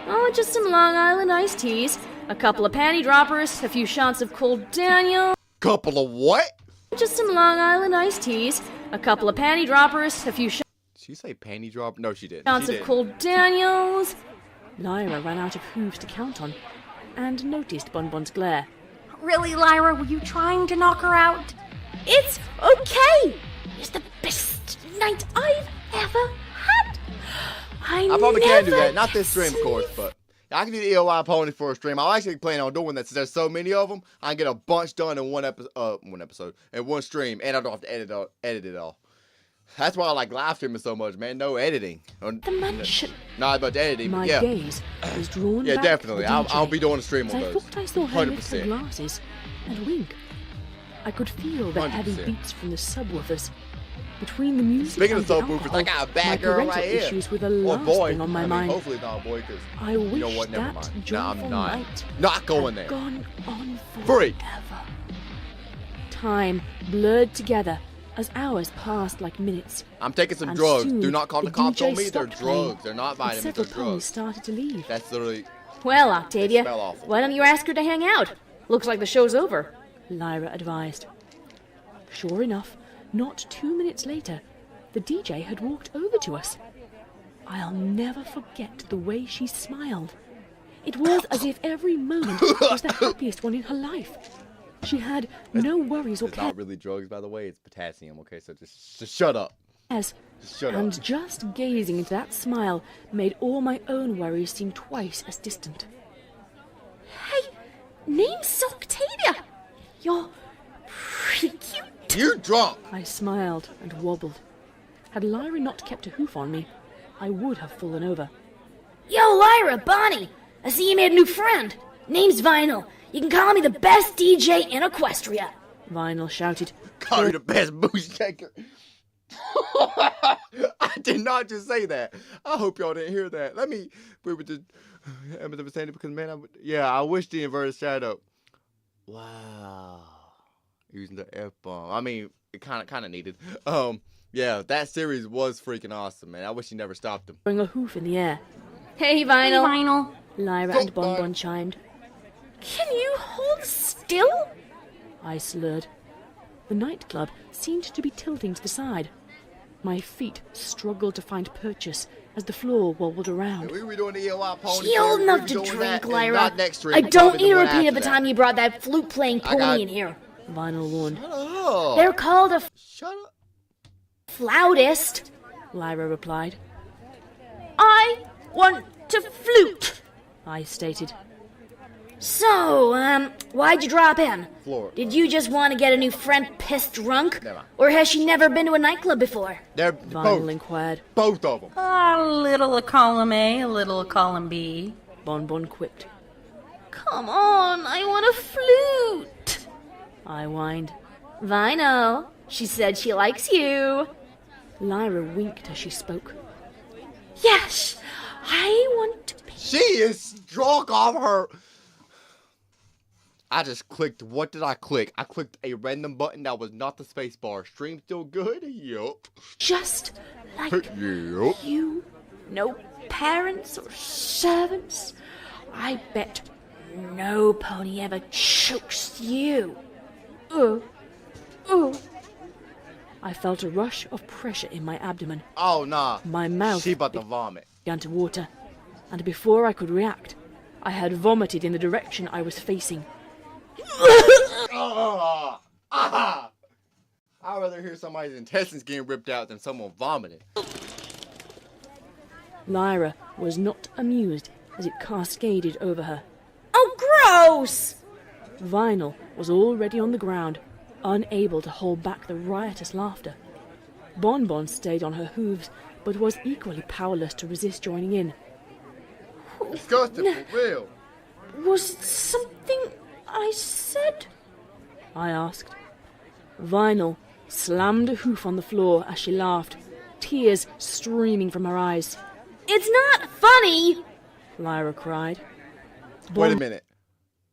Oh, just some Long Island iced teas, a couple of panty droppers, a few shots of Cold Daniel. Couple of what? Just some Long Island iced teas, a couple of panty droppers, a few Did she say panty drop? No, she didn't. shots She of didn't. Cold Daniels. Lyra ran out of hooves to count on, and noticed Bonbon's glare. Really, Lyra, were you trying to knock her out? It's okay. It's the best night I've ever had. I probably can do never that. Not this stream, of get course, sleep. but I can do the EOI pony for a stream. I'm actually planning on doing that since there's so many of them. I can get a bunch done in one episode, in one stream, and I don't have to edit it all. That's why I like live streaming so much, man. No editing. The mansion. Not about editing, My but yeah. gaze was drawn Yeah, back definitely. to the DJ, I'll be doing a stream as on I those. thought I saw her lift her 100%. glasses and wink. I could feel the heavy 100%. beats from the subwoofers. Between the music Speaking and of the subwoofers, alcohol, I got a my bad girl parental right here. issues were the Or last boy. thing on my I mean, mind. hopefully not a boy, because I wish you know what? Never that mind. Nah, joyful I'm not. night Not going had there. gone on Freak. forever. Time blurred together as hours passed like minutes. I'm taking some And drugs. soon, Do not call the cops DJ on me. They're stopped playing, drugs. They're not and vitamins. They're several ponies drugs. started to leave. That's literally. Well, Octavia, It smell awful. why don't you ask her to hang out? Looks like the show's over. Lyra advised. Sure enough, not 2 minutes later, the DJ had walked over to us. I'll never forget the way she smiled. It was as if every moment was the happiest one in her life. She had no worries or It's not really drugs, by the way. It's potassium. Okay, so just shut up. cares. Just shut And up. just gazing into that smile made all my own worries seem twice as distant. Hey, name's Octavia. You're pretty cute. You drunk. I smiled and wobbled. Had Lyra not kept a hoof on me, I would have fallen over. Yo, Lyra, Bonnie, I see you made a new friend. Name's Vinyl. You can call me the best DJ in Equestria. Vinyl shouted. Call you the best booze taker. I did not just say that. I hope y'all didn't hear that. Let me. We were just. I was saying it because, man, I wish the inverted shadow. Wow. Using the F-bomb. I mean, it kind of needed. Yeah, that series was freaking awesome, man. I wish he never stopped them. Throwing a hoof in the air. Hey, Vinyl. Hey, Vinyl. Lyra and Bonbon chimed. Can you hold still? I slurred. The nightclub seemed to be tilting to the side. My feet struggled to find purchase as the floor wobbled around. We were doing the EOI pony. She old enough to drink, Lyra. I don't need a repeat of the time you brought that flute-playing pony in here. Vinyl warned. They're called a Shut up. flautist. Lyra replied. I want to flute. I stated. So, why'd you drop in? Florida. Did you just want to get a new friend pissed drunk? Never. Or has she never been to a nightclub before? They're Vinyl inquired. both of them. A little of column A, a little of column B. Bonbon quipped. Come on, I want a flute. I whined. Vinyl, she said she likes you. Lyra winked as she spoke. Yes, I want to be... She is drunk off her. I just clicked. What did I click? I clicked a random button that was not the space bar. Stream still good? Yup. Just like Yup. you. No parents or servants. I bet no pony ever chokes you. I felt a rush of pressure in my abdomen. Oh, nah. My mouth She about to vomit. began to water, and before I could react, I had vomited in the direction I was facing. I'd rather hear somebody's intestines getting ripped out than someone vomiting. Lyra was not amused as it cascaded over her. Oh, gross! Vinyl was already on the ground, unable to hold back the riotous laughter. Bonbon stayed on her hooves, but was equally powerless to resist joining in. Disgusting, for real. Was it something I said? I asked. Vinyl slammed a hoof on the floor as she laughed, tears streaming from her eyes. It's not funny! Lyra cried. Wait a minute.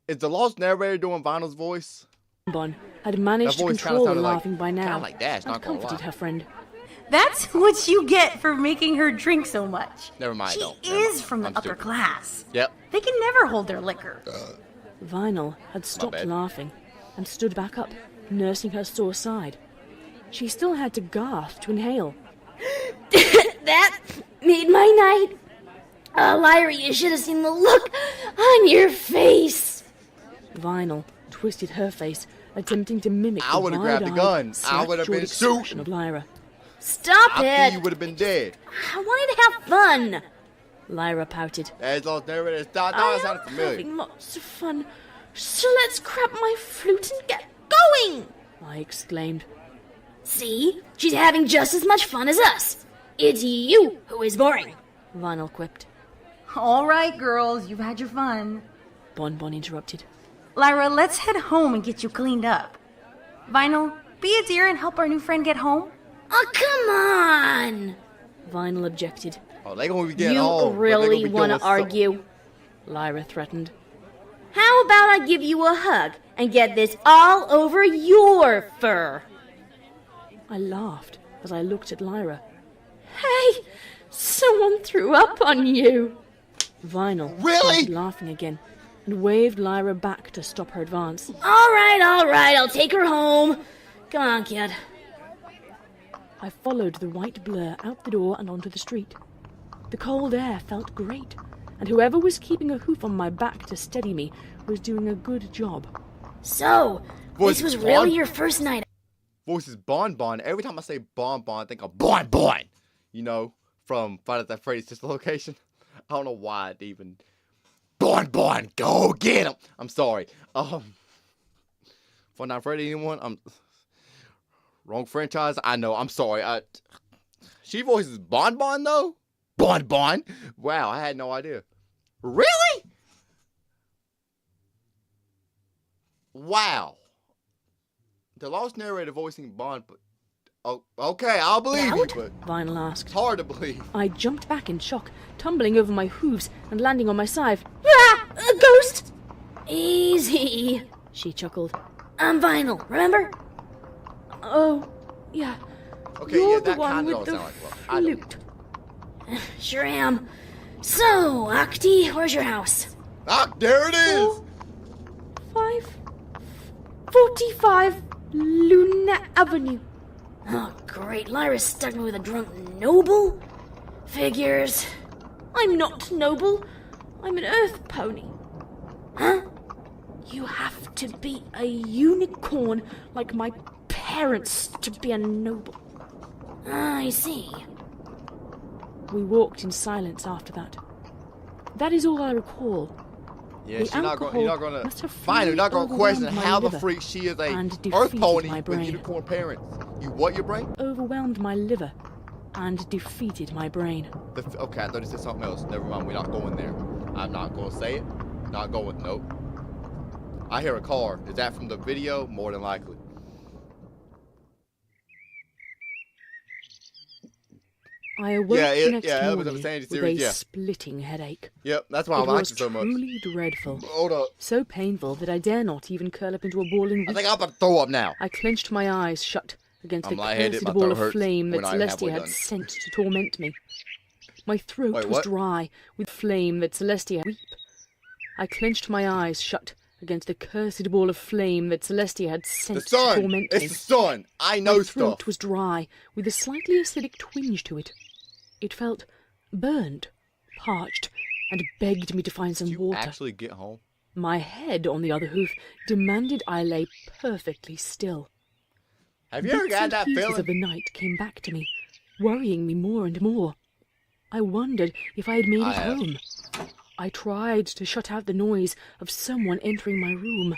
Is the lost narrator doing Vinyl's voice? Bonbon had managed to That voice kinda control the sounded like- laughing by now, kinda like Dash, and not gonna comforted lie. her friend. That's what you get for making her drink so much. Never mind, She though. Never is mind. from the I'm upper stupid. class. Yep. They can never hold their liquor. Vinyl had stopped bad. laughing and stood back up, nursing her sore side. She still had to gasp to inhale. That made my night. Lyra, you should have seen the look on your face. Vinyl twisted her face, attempting to mimic I the would've grabbed the wide-eyed, gun. I would've been slack-jawed expression shooting. of Lyra. Stop I it. think you would have been dead. I wanted to have fun. Lyra pouted. As lost narrator, that I sounded am familiar. having lots of fun. So let's grab my flute and get going. I exclaimed. See? She's having just as much fun as us. It's you who is boring. Vinyl quipped. All right, girls, you've had your fun. Bonbon interrupted. Lyra, let's head home and get you cleaned up. Vinyl, be a dear and help our new friend get home. Oh, come on. Vinyl objected. Oh, they gonna be getting You home. but they really gonna be want to doing some- argue? Lyra threatened. How about I give you a hug and get this all over your fur? I laughed as I looked at Lyra. Hey, someone threw up on you. Vinyl Really? started laughing again and waved Lyra back to stop her advance. All right, I'll take her home. Come on, kid. I followed the white blur out the door and onto the street. The cold air felt great, and whoever was keeping a hoof on my back to steady me was doing a good job. So, Voice this was Bon- really your first night. Voice is Bonbon. Every time I say Bonbon, I think of Bonbon. You know, from Friday the Freddy's Sister Location. I don't know why it even. Bon, go get him. I'm sorry. For not Freddy anyone, wrong franchise. I know. I'm sorry. She voices Bon though. Bon. Wow, I had no idea. Really? Wow. The lost narrator voicing Bon, but okay, I'll believe you, but Vinyl asked. it's hard to believe. I jumped back in shock, tumbling over my hooves and landing on my side. Ah! A ghost! Easy, she chuckled. I'm Vinyl, remember? Oh, yeah. Okay, You're yeah, the that one kind with of the sound like I don't- flute. Sure am. So, Octi, where's your house? There it is. 45 Luna Avenue. Oh, great. Lyra stuck me with a drunk noble? Figures. I'm not noble. I'm an earth pony. Huh? You have to be a unicorn like my parents to be a noble. I see. We walked in silence after that. That is all I recall. Yeah, The you're not alcohol gonna. must have Fine, you're not gonna fully question overwhelmed how my the liver freak she is a and earth defeated pony my with brain. unicorn parents. You what? Your brain? Overwhelmed my liver and defeated my brain. Okay, I thought you said something else. Never mind. We're not going there. I'm not gonna say it. Not going. Nope. I hear a car. Is that from the video? More than likely. I awoke Yeah, the next that was morning the Sandy with series, a yeah. splitting headache. Yep, that's why I It liked was it so much. truly dreadful. Hold up. So painful that I dare not even curl up into a ball in I think I'm about to throw up now. I clenched my eyes shut against I'm the lightheaded, cursed my ball throat of hurts. flame We're that not even Celestia halfway had done. sent to torment me. My throat Wait, was what? dry with flame that Celestia had weep. I clenched my eyes shut against the cursed ball of flame that Celestia had The sent to sun. torment It's me. the sun. I know My throat stuff. was dry with a slightly acidic twinge to it. It felt burned, parched, and begged me to find some Did you water. actually get home? My head, on the other hoof, demanded I lay perfectly still. Have you ever Bits got and that pieces feeling? of the night came back to me, worrying me more and more. I wondered if I had made I it have. home. I tried to shut out the noise of someone entering my room.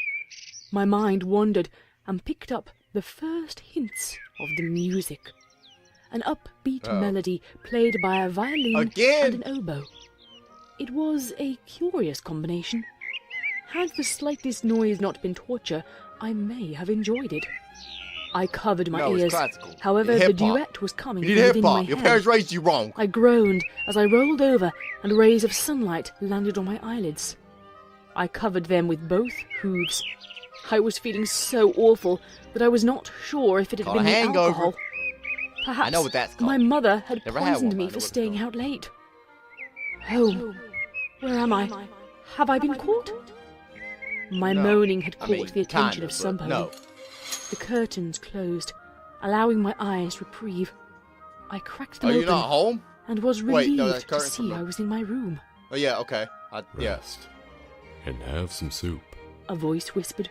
My mind wandered and picked up the first hints of the music. An upbeat Oh. melody played by a violin Again? and an oboe. It was a curious combination. Had the slightest noise not been torture, I may have enjoyed it. I covered my No, it's ears. classical. However, It's the hip-hop. duet was coming You need from hip within my hop. Your head. parents raised you wrong. I groaned as I rolled over and rays of sunlight landed on my eyelids. I covered them with both hooves. I was feeling so awful that I was not sure if it had Called been a the hangover. alcohol. Perhaps I know what that's called. my mother had Never had poisoned one, me but I know for what it's staying called. out late. Home. Where am I? Have I been caught? My No. moaning had I caught mean, the attention kinda, of somebody. but no. The curtains closed, allowing my eyes reprieve. I cracked them Are you open not home? and was Wait, relieved no, that's to curtains see from I was in my room. Oh yeah, okay. Yeah. Rest and have some soup. A voice whispered.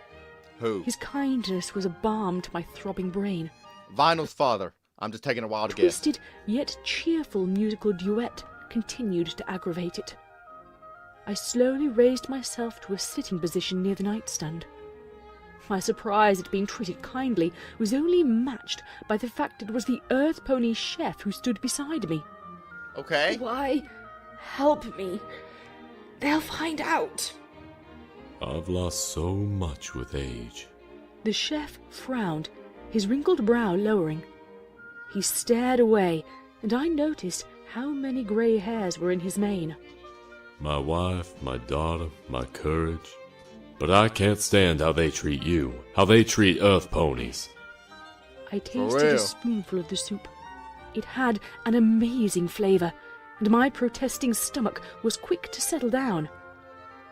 Who? His kindness was a balm to my throbbing brain. Vinyl's father. I'm just taking a while to guess. Twisted yet cheerful musical duet continued to aggravate it. I slowly raised myself to a sitting position near the nightstand. My surprise at being treated kindly was only matched by the fact it was the Earth Pony chef who stood beside me. Okay. Why? Help me. They'll find out. I've lost so much with age. The chef frowned, his wrinkled brow lowering. He stared away, and I noticed how many grey hairs were in his mane. My wife, my daughter, my courage. But I can't stand how they treat you, how they treat Earth ponies. I tasted real. a spoonful of the soup. It had an amazing flavour, and my protesting stomach was quick to settle down.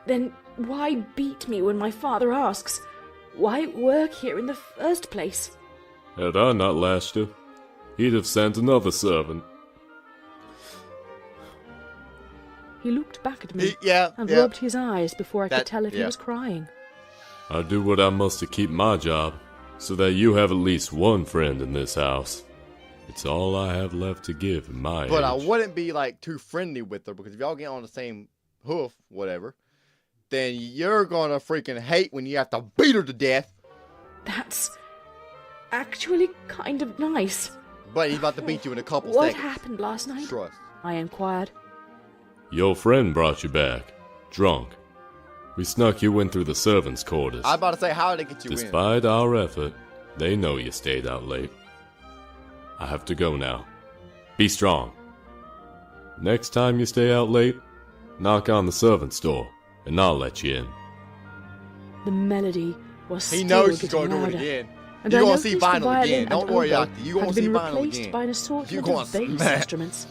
Then why beat me when my father asks? Why work here in the first place? Had I not lashed her, he'd have sent another servant. He looked back at me Yeah. and Yeah. rubbed his eyes before I could That- tell if he yeah. was crying. I do what I must to keep my job, so that you have at least one friend in this house. It's all I have left to give in my But I age. wouldn't be like too friendly with her because if y'all get on the same hoof, whatever, then you're gonna freaking hate when you have to beat her to death. That's actually kind of nice. But he's about to beat you in a couple What seconds. happened last night? Trust. I inquired. Your friend brought you back, drunk. We snuck you in through the servants' quarters. I was about to say, how did they get you in? Despite our effort, they know you stayed out late. I have to go now. Be strong. Next time you stay out late, knock on the servant's door, and I'll let you in. The melody was He still knows she's getting gonna do louder. it again. And You're I gonna see noticed the vinyl violin again. and Don't worry, oboe Octavia. You're gonna had see been vinyl replaced again. by an assortment You're gonna of bass smash. instruments.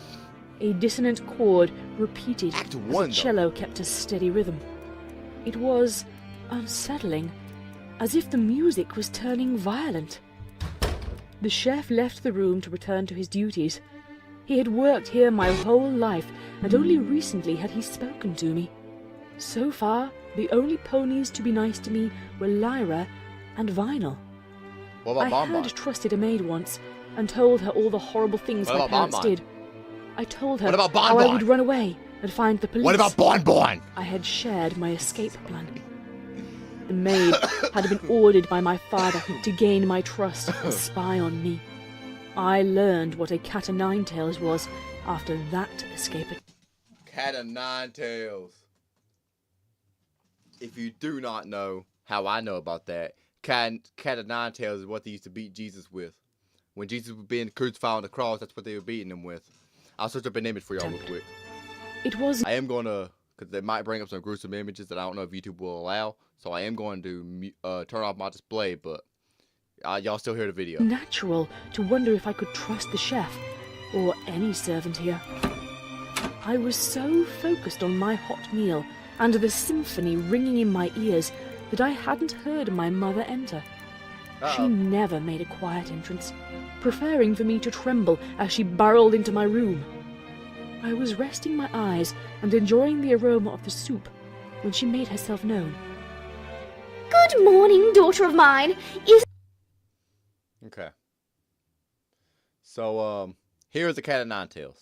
A dissonant chord repeated Act as one, the though. cello kept a steady rhythm. It was unsettling, as if the music was turning violent. The chef left the room to return to his duties. He had worked here my whole life, and only recently had he spoken to me. So far, the only ponies to be nice to me were Lyra and Vinyl. What about I Bonbon? had trusted a maid once, and told her all the horrible things What my about parents Bonbon? did. I told her What about how I Bonbon? would run away and find the police. What about Bonbon? I had shared my escape plan. The maid had been ordered by my father to gain my trust and spy on me. I learned what a cat o' nine tails was after that escape. Cat of nine tails. If you do not know how I know about that, cat of nine tails is what they used to beat Jesus with. When Jesus was being crucified on the cross, that's what they were beating him with. I'll search up an image for y'all real quick. It was I am going to, because they might bring up some gruesome images that I don't know if YouTube will allow, so I am going to turn off my display, but y'all still hear the video. natural to wonder if I could trust the chef, or any servant here. I was so focused on my hot meal and the symphony ringing in my ears that I hadn't heard my mother enter. She never made a quiet entrance, preferring for me to tremble as she barreled into my room. I was resting my eyes and enjoying the aroma of the soup when she made herself known. Good morning, daughter of mine. Is Okay. So, here's the cat of nine tails.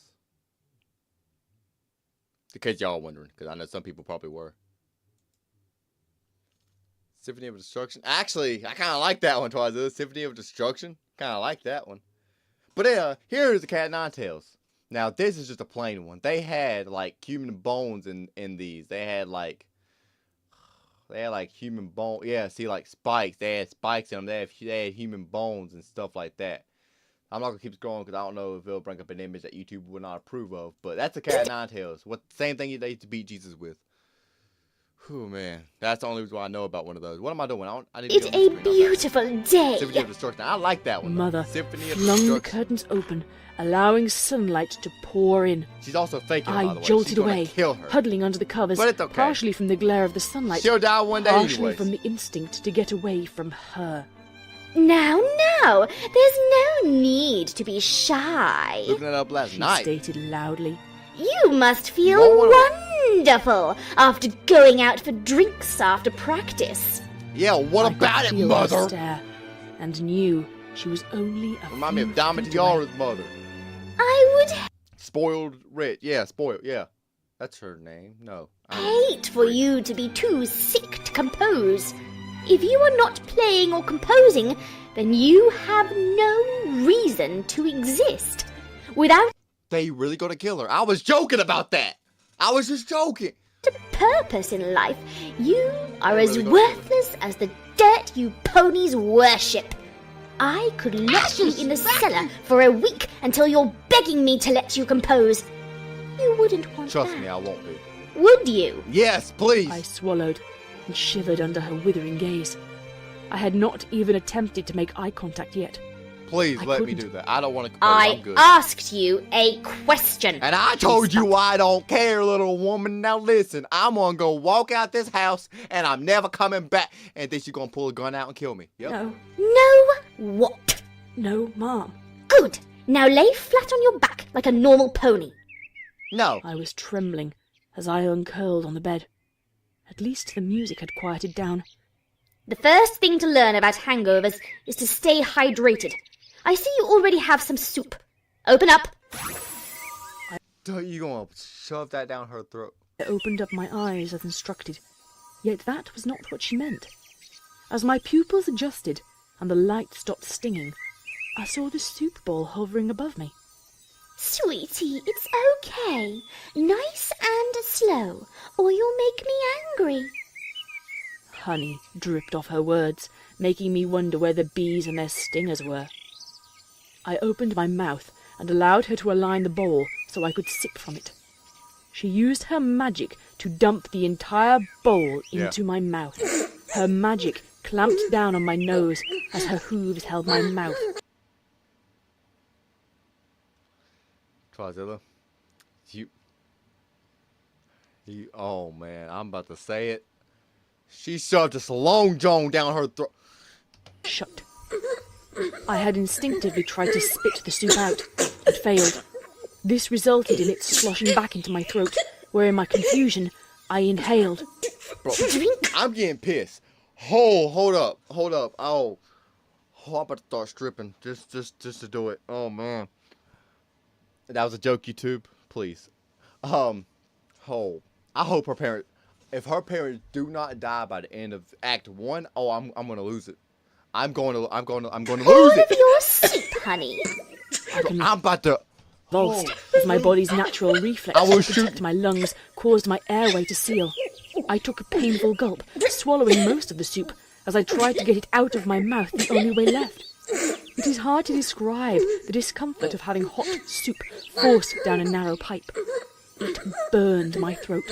In case y'all wondering, because I know some people probably were. Symphony of Destruction. Actually, I kind of like that one, Twice. Symphony of Destruction. Kind of like that one. But here's the cat of nine tails. Now, this is just a plain one. They had, like, human bones in these. They had, like, human bone. Yeah, see, like, spikes. They had spikes in them. They had human bones and stuff like that. I'm not going to keep scrolling because I don't know if it'll bring up an image that YouTube would not approve of. But that's a cat of nine tails. Same thing they used to beat Jesus with. Whew, man. That's the only reason why I know about one of those. What am I doing? I need to it's get on the a screen. beautiful day. Symphony of Destruction. I like that one. Mother Symphony of flung the Destruction. curtains open, allowing sunlight to pour in. She's also faking it, by I the way. She's jolted gonna away, kill her. huddling under the covers, But it's okay. partially from the glare of the sunlight, She'll die one day partially anyways. from the instinct to get away from her. Now, there's no need to be shy. Looking it up last She night. stated loudly. You must feel wonderful after going out for drinks after practice. Yeah, what I could about it, feel her mother? stare, and knew she was only a Remind me few of Diamond feet away. Tiara's mother. I would Spoiled Rich. Yeah, Spoiled. Yeah. That's her name. No. hate for you to be too sick to compose. If you are not playing or composing, then you have no reason to exist. Without They really gonna kill her. I was joking about that. I was just joking. a purpose in life, you are They're as really gonna kill her. worthless as the dirt you ponies worship. I could lock you in the cellar for a week until you're begging me to let you compose. You wouldn't want Trust that, me, I won't be. would you? Yes, please. I swallowed and shivered under her withering gaze. I had not even attempted to make eye contact yet. Please I let me couldn't. do that. I don't want to compose. I I'm good. asked you a question. And I told you I don't care, little woman. Now listen, I'm gonna go walk out this house and I'm never coming back. And then she's gonna pull a gun out and kill me. Yep. No, No, what? no, Mom. Good. Now lay flat on your back like a normal pony. No. I was trembling as I uncurled on the bed. At least the music had quieted down. The first thing to learn about hangovers is to stay hydrated. I see you already have some soup. Open up. You gonna shove that down her throat? I opened up my eyes as instructed. Yet that was not what she meant. As my pupils adjusted and the light stopped stinging, I saw the soup bowl hovering above me. Sweetie, it's okay. Nice and slow, or you'll make me angry. Honey dripped off her words, making me wonder where the bees and their stingers were. I opened my mouth and allowed her to align the bowl so I could sip from it. She used her magic to dump the entire bowl into my mouth. Her magic clamped down on my nose as her hooves held my mouth. Twazilla, oh man, I'm about to say it. She shoved this long John down her throat. Shut. I had instinctively tried to spit the soup out, but failed. This resulted in it sloshing back into my throat, where in my confusion, I inhaled. Bro, I'm getting pissed. Hold up. Oh, I'm about to start stripping just to do it. Oh man. That was a joke, YouTube. Please. I hope her parents, if her parents do not die by the end of Act 1, I'm gonna lose it. I'm going to lose All it. of your soup, honey. I'm about to. Convulsed as my body's natural reflex to protect my lungs caused my airway to seal. I took a painful gulp, swallowing most of the soup as I tried to get it out of my mouth the only way left. It is hard to describe the discomfort of having hot soup forced down a narrow pipe. It burned my throat.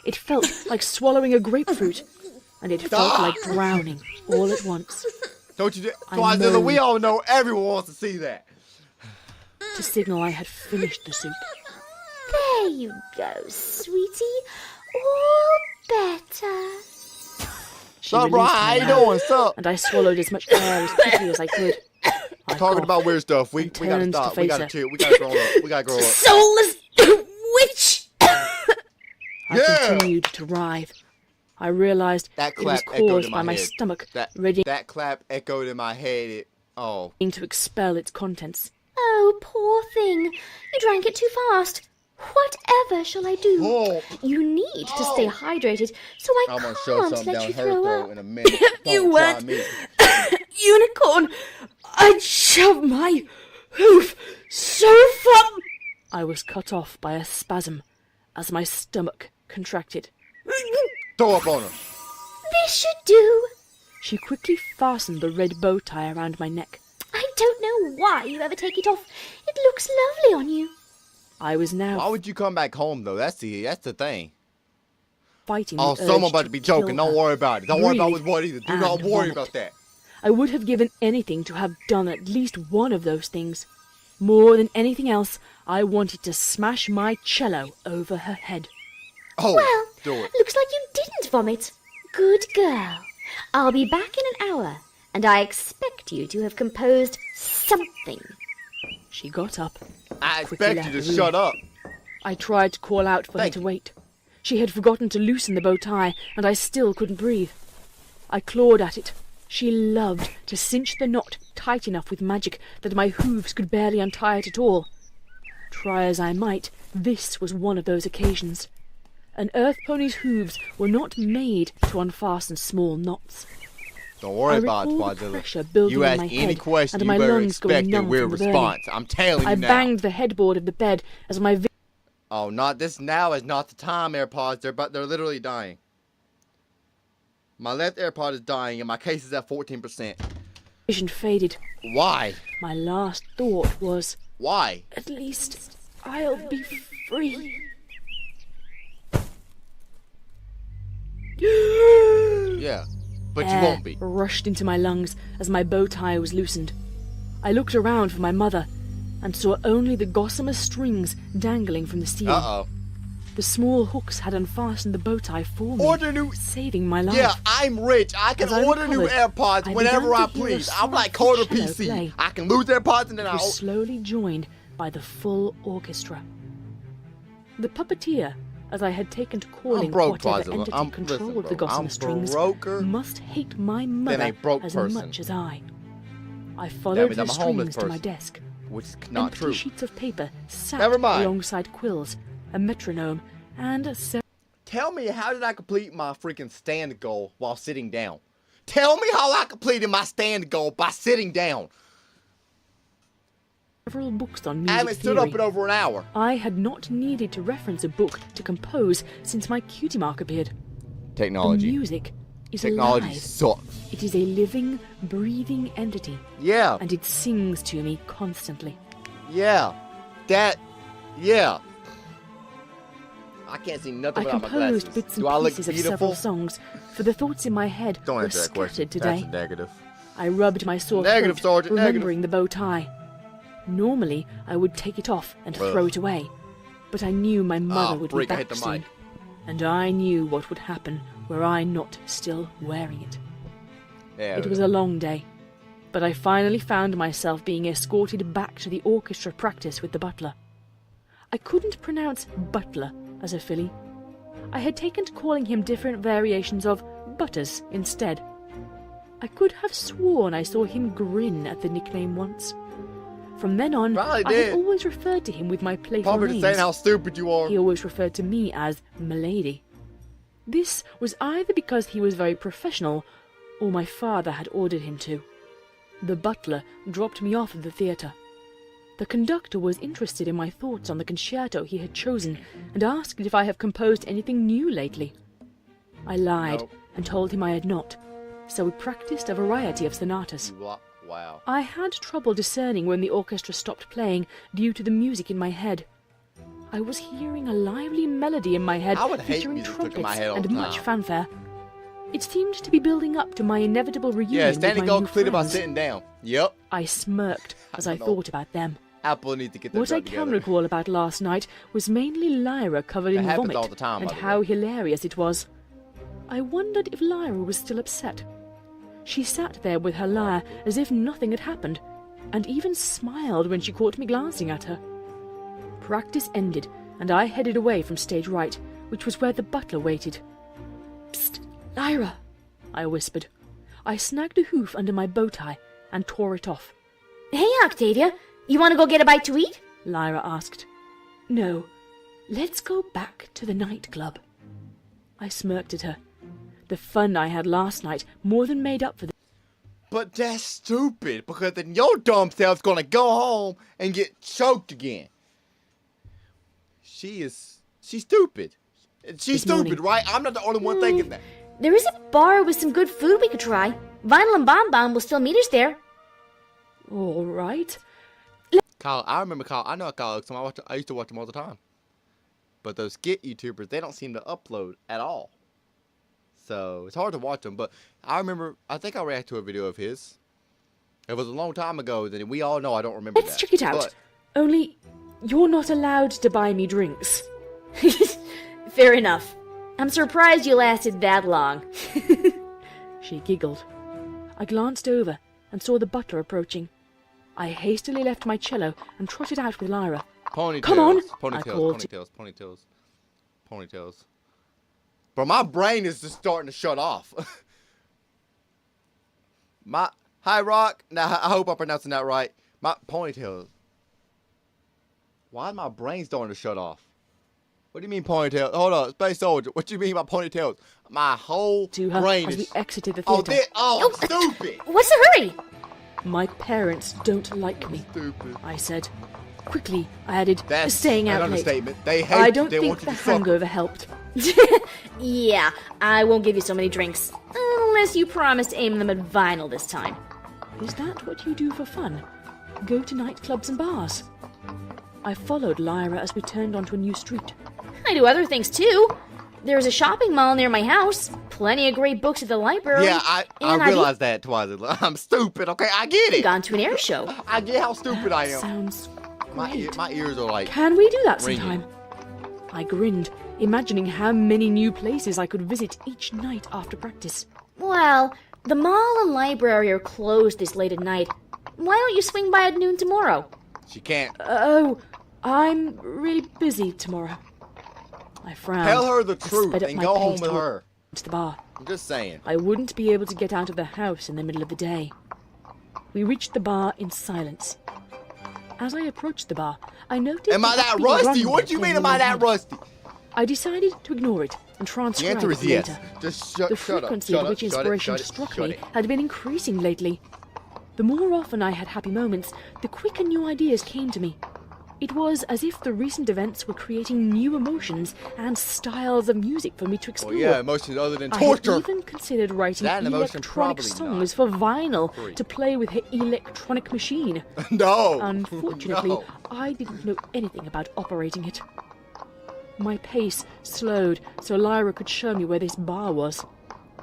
It felt like swallowing a grapefruit, and it felt like drowning all at once. Don't you? Twazilla, we all know everyone wants to see that. To signal I had finished the soup. There you go, sweetie. All better. Sup, bro? How you doing? Sup? And I swallowed as much air as quickly as I could. Talking about weird stuff. We gotta stop. We gotta chill. We gotta grow up. Soulless witch! I continued to writhe. I realized it was caused by my stomach ready that clap echoed in my head. To expel its contents. Oh, poor thing. You drank it too fast. Whatever shall I do? You need to stay hydrated, so I'm gonna shove something down her throat in a minute. You went unicorn. I'd shove my hoof so far. I was cut off by a spasm as my stomach contracted. Throw up on her. This should do. She quickly fastened the red bow tie around my neck. I don't know why you ever take it off. It looks lovely on you. I was now. Why would you come back home though? That's the thing. Fighting. Someone about to be joking. Don't worry about it. Don't worry about what either. Do not worry about that. I would have given anything to have done at least one of those things. More than anything else, I wanted to smash my cello over her head. Well, do it. Looks like you didn't vomit. Good girl. I'll be back in an hour, and I expect you to have composed something. She got up. I expect you to shut up. I tried to call out for her to wait. She had forgotten to loosen the bow tie, and I still couldn't breathe. I clawed at it. She loved to cinch the knot tight enough with magic that my hooves could barely untie it at all. Try as I might, this was one of those occasions. An earth pony's hooves were not made to unfasten small knots. Don't worry about it, Twazilla. You ask any question, you better expect a weird response. I'm telling you now. I banged the headboard of the bed as my not this now is not the time, AirPods. They're literally dying. My left AirPod is dying and my case is at 14%. vision faded. Why? My last thought was, why? At least I'll be free. Yeah, but you won't be. Rushed into my lungs as my bow tie was loosened. I looked around for my mother and saw only the gossamer strings dangling from the ceiling. Uh-oh. The small hooks had unfastened the bow tie for me, saving my life. Yeah, I'm rich. I can order new AirPods whenever I please. I'm like Carter PC. I can lose AirPods and then I'll... slowly joined by the full orchestra. The puppeteer, as I had taken to calling whatever entity controlled the gossamer strings, must hate my mother as much as I. I followed the strings to my desk. Which is not true. Empty sheets of paper sat alongside quills, a metronome, and a Tell me, how did I complete my freaking stand goal while sitting down? Tell me how I completed my stand goal by sitting down. Several books on I music haven't stood theory. up in over an hour. I had not needed to reference a book to compose since my cutie mark appeared. Technology. The music is Technology alive. sucks. It is a living, breathing entity. Yeah. And it sings to me constantly. Yeah. Yeah. I can't see nothing I without my composed glasses. bits and Do I look pieces of beautiful? several songs, for the thoughts in my head Don't were answer that question. scattered today. That's a negative. I rubbed my sore Negative, throat, Sergeant, negative. remembering the bow tie. Normally, I would take it off and Ugh. throw it away, but I knew my mother would freak, be I hit back the soon, mic. and I knew what would happen were I not still wearing it. Yeah. It was a long day, but I finally found myself being escorted back to the orchestra practice with the butler. I couldn't pronounce butler as a filly. I had taken to calling him different variations of Butters instead. I could have sworn I saw him grin at the nickname once. From then on, Probably I did. had always referred to him with my playful Probably names. just saying how stupid you are. He always referred to me as Milady. This was either because he was very professional, or my father had ordered him to. The butler dropped me off at the theatre. The conductor was interested in my thoughts on the concerto he had chosen, and asked if I have composed anything new lately. I lied Nope. and told him I had not, so we practiced a variety of sonatas. Wow. I had trouble discerning when the orchestra stopped playing due to the music in my head. I was hearing a lively melody in my head I would hate featuring music stuck in trumpets my head all and the much time. fanfare. It seemed to be building up to my inevitable reunion Yeah, with standing my goal new completed by friends. sitting down. Yep. I smirked as I know. thought about them. Apple needs to get their What I drug can together. recall about last night was mainly Lyra covered That in happens vomit, all the time, and by the how way. hilarious it was. I wondered if Lyra was still upset. She sat there with her lyre as if nothing had happened, and even smiled when she caught me glancing at her. Practice ended, and I headed away from stage right, which was where the butler waited. "Psst, Lyra," I whispered. I snagged a hoof under my bow tie and tore it off. Hey, Octavia, you want to go get a bite to eat? Lyra asked. "No, let's go back to the nightclub." I smirked at her. The fun I had last night more than made up for the... But that's stupid, because then your dumb self's gonna go home and get choked again. She's stupid. She's Good morning. stupid, right? I'm not the only one thinking that. There is a bar with some good food we could try. Vinyl and Bon Bon will still meet us there. All right. Kyle, I remember Kyle. I know Kyle. I used to watch him all the time. But those skit YouTubers, they don't seem to upload at all. So it's hard to watch them. But I remember, I think I reacted to a video of his. It was a long time ago. Then we all know I don't remember Let's that. check it out. But Only, you're not allowed to buy me drinks. Fair enough. I'm surprised you lasted that long. She giggled. I glanced over and saw the butler approaching. I hastily left my cello and trotted out with Lyra. ponytails. Come on, I Ponytails. called. Ponytails. Bro, my brain is just starting to shut off. Hi, Rock. Now, I hope I'm pronouncing that right. My ponytails. Why is my brain starting to shut off? What do you mean ponytail? Hold on, Space Soldier. What do you mean by ponytails? My whole To her brain as is... we exited the Oh, theatre. I'm stupid. What's the hurry? My parents don't like me, Stupid. I said. Quickly, I added, That's staying out an late. understatement. They hate I you. don't They think want you the to suffer. hangover helped. Yeah, I won't give you so many drinks. Unless you promise to aim them at Vinyl this time. Is that what you do for fun? Go to nightclubs and bars? I followed Lyra as we turned onto a new street. I do other things too. There's a shopping mall near my house. Plenty of great books at the library. Yeah, I and I've realized that twice. I'm stupid, okay? I get even it. gone to an air show. I get how stupid I am. Sounds My great. ears are like... Can we do that ringing. sometime? I grinned, imagining how many new places I could visit each night after practice. Well, the mall and library are closed this late at night. Why don't you swing by at noon tomorrow? She can't. Oh, I'm really busy tomorrow. I frowned. Tell her the and truth sped up and my go pace home with towards her. the bar. I'm just saying. I wouldn't be able to get out of the house in the middle of the day. We reached the bar in silence. As I approached the bar, I noticed... Am I an that upbeat rusty? rumble What do you playing mean, am in I my that head. rusty? I decided to ignore it and The transcribe answer it is yes. later. Just The shut up. frequency Shut at up. which Shut it. inspiration Shut it. struck Shut me it. had been increasing lately. The more often I had happy moments, the quicker new ideas came to me. It was as if the recent events were creating new emotions and styles of music for me to explore. Well, yeah, emotions other than I torture. had even considered writing That and emotion electronic probably songs not. for vinyl Free. to play with her electronic machine. No. Unfortunately, No. I didn't know anything about operating it. My pace slowed so Lyra could show me where this bar was.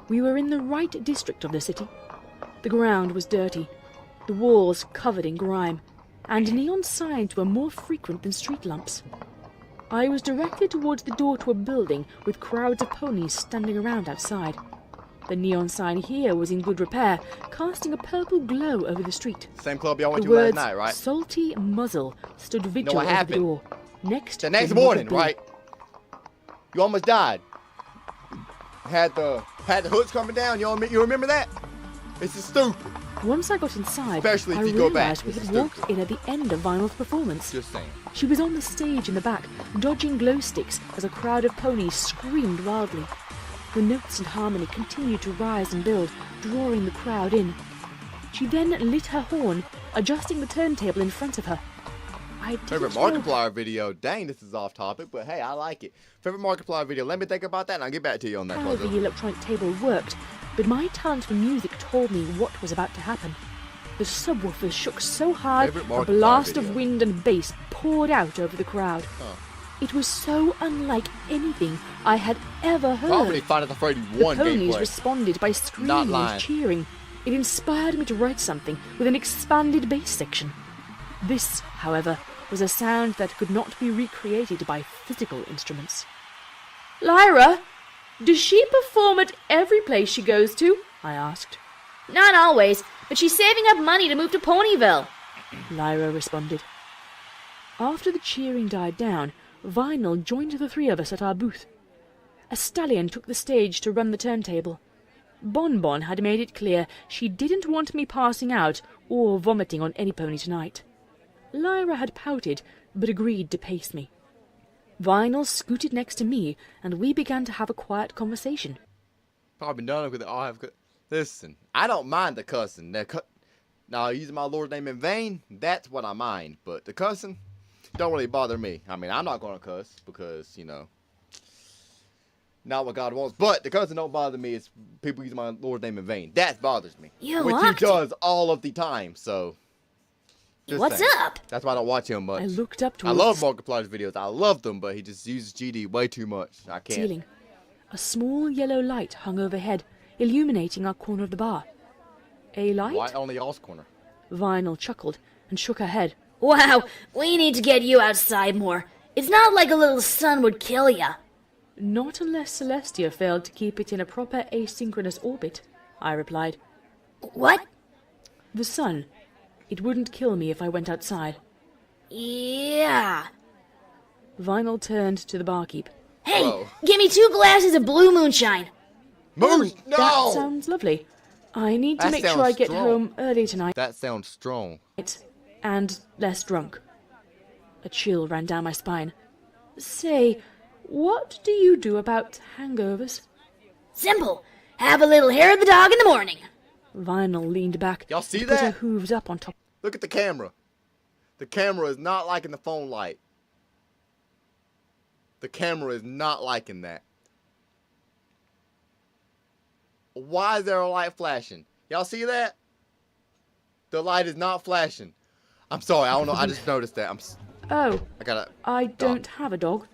We were in the right district of the city. The ground was dirty, the walls covered in grime, and neon signs were more frequent than street lamps. I was directed towards the door to a building with crowds of ponies standing around outside. The neon sign here was in good repair, casting a purple glow over the street. Same club y'all went The to last words night, right? "Salty Muzzle" stood vigil what over the happened? door, next The to next another morning, building. right? You almost died. Had the hoods coming down. You remember that? This is stupid. Once I got inside, Especially if I you go back. realized we This had is walked stupid. in at the end of Vinyl's performance. Just saying. She was on the stage in the back, dodging glow sticks as a crowd of ponies screamed wildly. The notes and harmony continued to rise and build, drawing the crowd in. She then lit her horn, adjusting the turntable in front of her. I Favorite didn't know- Markiplier video. Dang, this is off topic, but hey, I like it. Favorite Markiplier video. Let me think about that and I'll get back to you on that how one. the electronic table worked, but my talent for music told me what was about to happen. The subwoofers shook so hard, Favorite a Markiplier blast video. of wind and bass poured out over the crowd. Huh. It was so unlike anything I had ever heard. Probably Final Fantasy The 1 ponies gameplay. responded by screaming Not and lying. cheering. It inspired me to write something with an expanded bass section. This, however, was a sound that could not be recreated by physical instruments. Lyra, does she perform at every place she goes to? I asked. Not always, but she's saving up money to move to Ponyville. Lyra responded. After the cheering died down, Vinyl joined the three of us at our booth. A stallion took the stage to run the turntable. Bonbon had made it clear she didn't want me passing out or vomiting on any pony tonight. Lyra had pouted, but agreed to pace me. Vinyl scooted next to me, and we began to have a quiet conversation. Probably done with it. Listen, I don't mind the cussing. Now, using my Lord's name in vain, that's what I mind. But the cussing don't really bother me. I mean, I'm not going to cuss because, not what God wants. But the cussing don't bother me. It's people using my Lord's name in vain. That bothers me. You which locked he does all of the time, so. just What's saying. up? That's why I don't watch him much. I looked up I towards love Markiplier's videos. I love them, but he just uses GD way too much. I the can't. ceiling. A small yellow light hung overhead, illuminating our corner of the bar. A light? Why only y'all's corner? Vinyl chuckled and shook her head. Wow, we need to get you outside more. It's not like a little sun would kill ya. Not unless Celestia failed to keep it in a proper asynchronous orbit, I replied. What? The sun. It wouldn't kill me if I went outside. Yeah. Vinyl turned to the barkeep. Hey, Whoa. give me 2 glasses of blue moonshine. Moose! Oh, No! that sounds lovely. I need to That make sure sounds I get strong. home early tonight That sounds strong. and less drunk. A chill ran down my spine. Say, what do you do about hangovers? Simple. Have a little hair of the dog in the morning. Vinyl leaned back. Y'all see and put her that? hooves up on top. Look at the camera. The camera is not liking the phone light. The camera is not liking that. Why is there a light flashing? Y'all see that? The light is not flashing. I'm sorry, I don't know. I just noticed that. Oh, I gotta. I don't have a dog.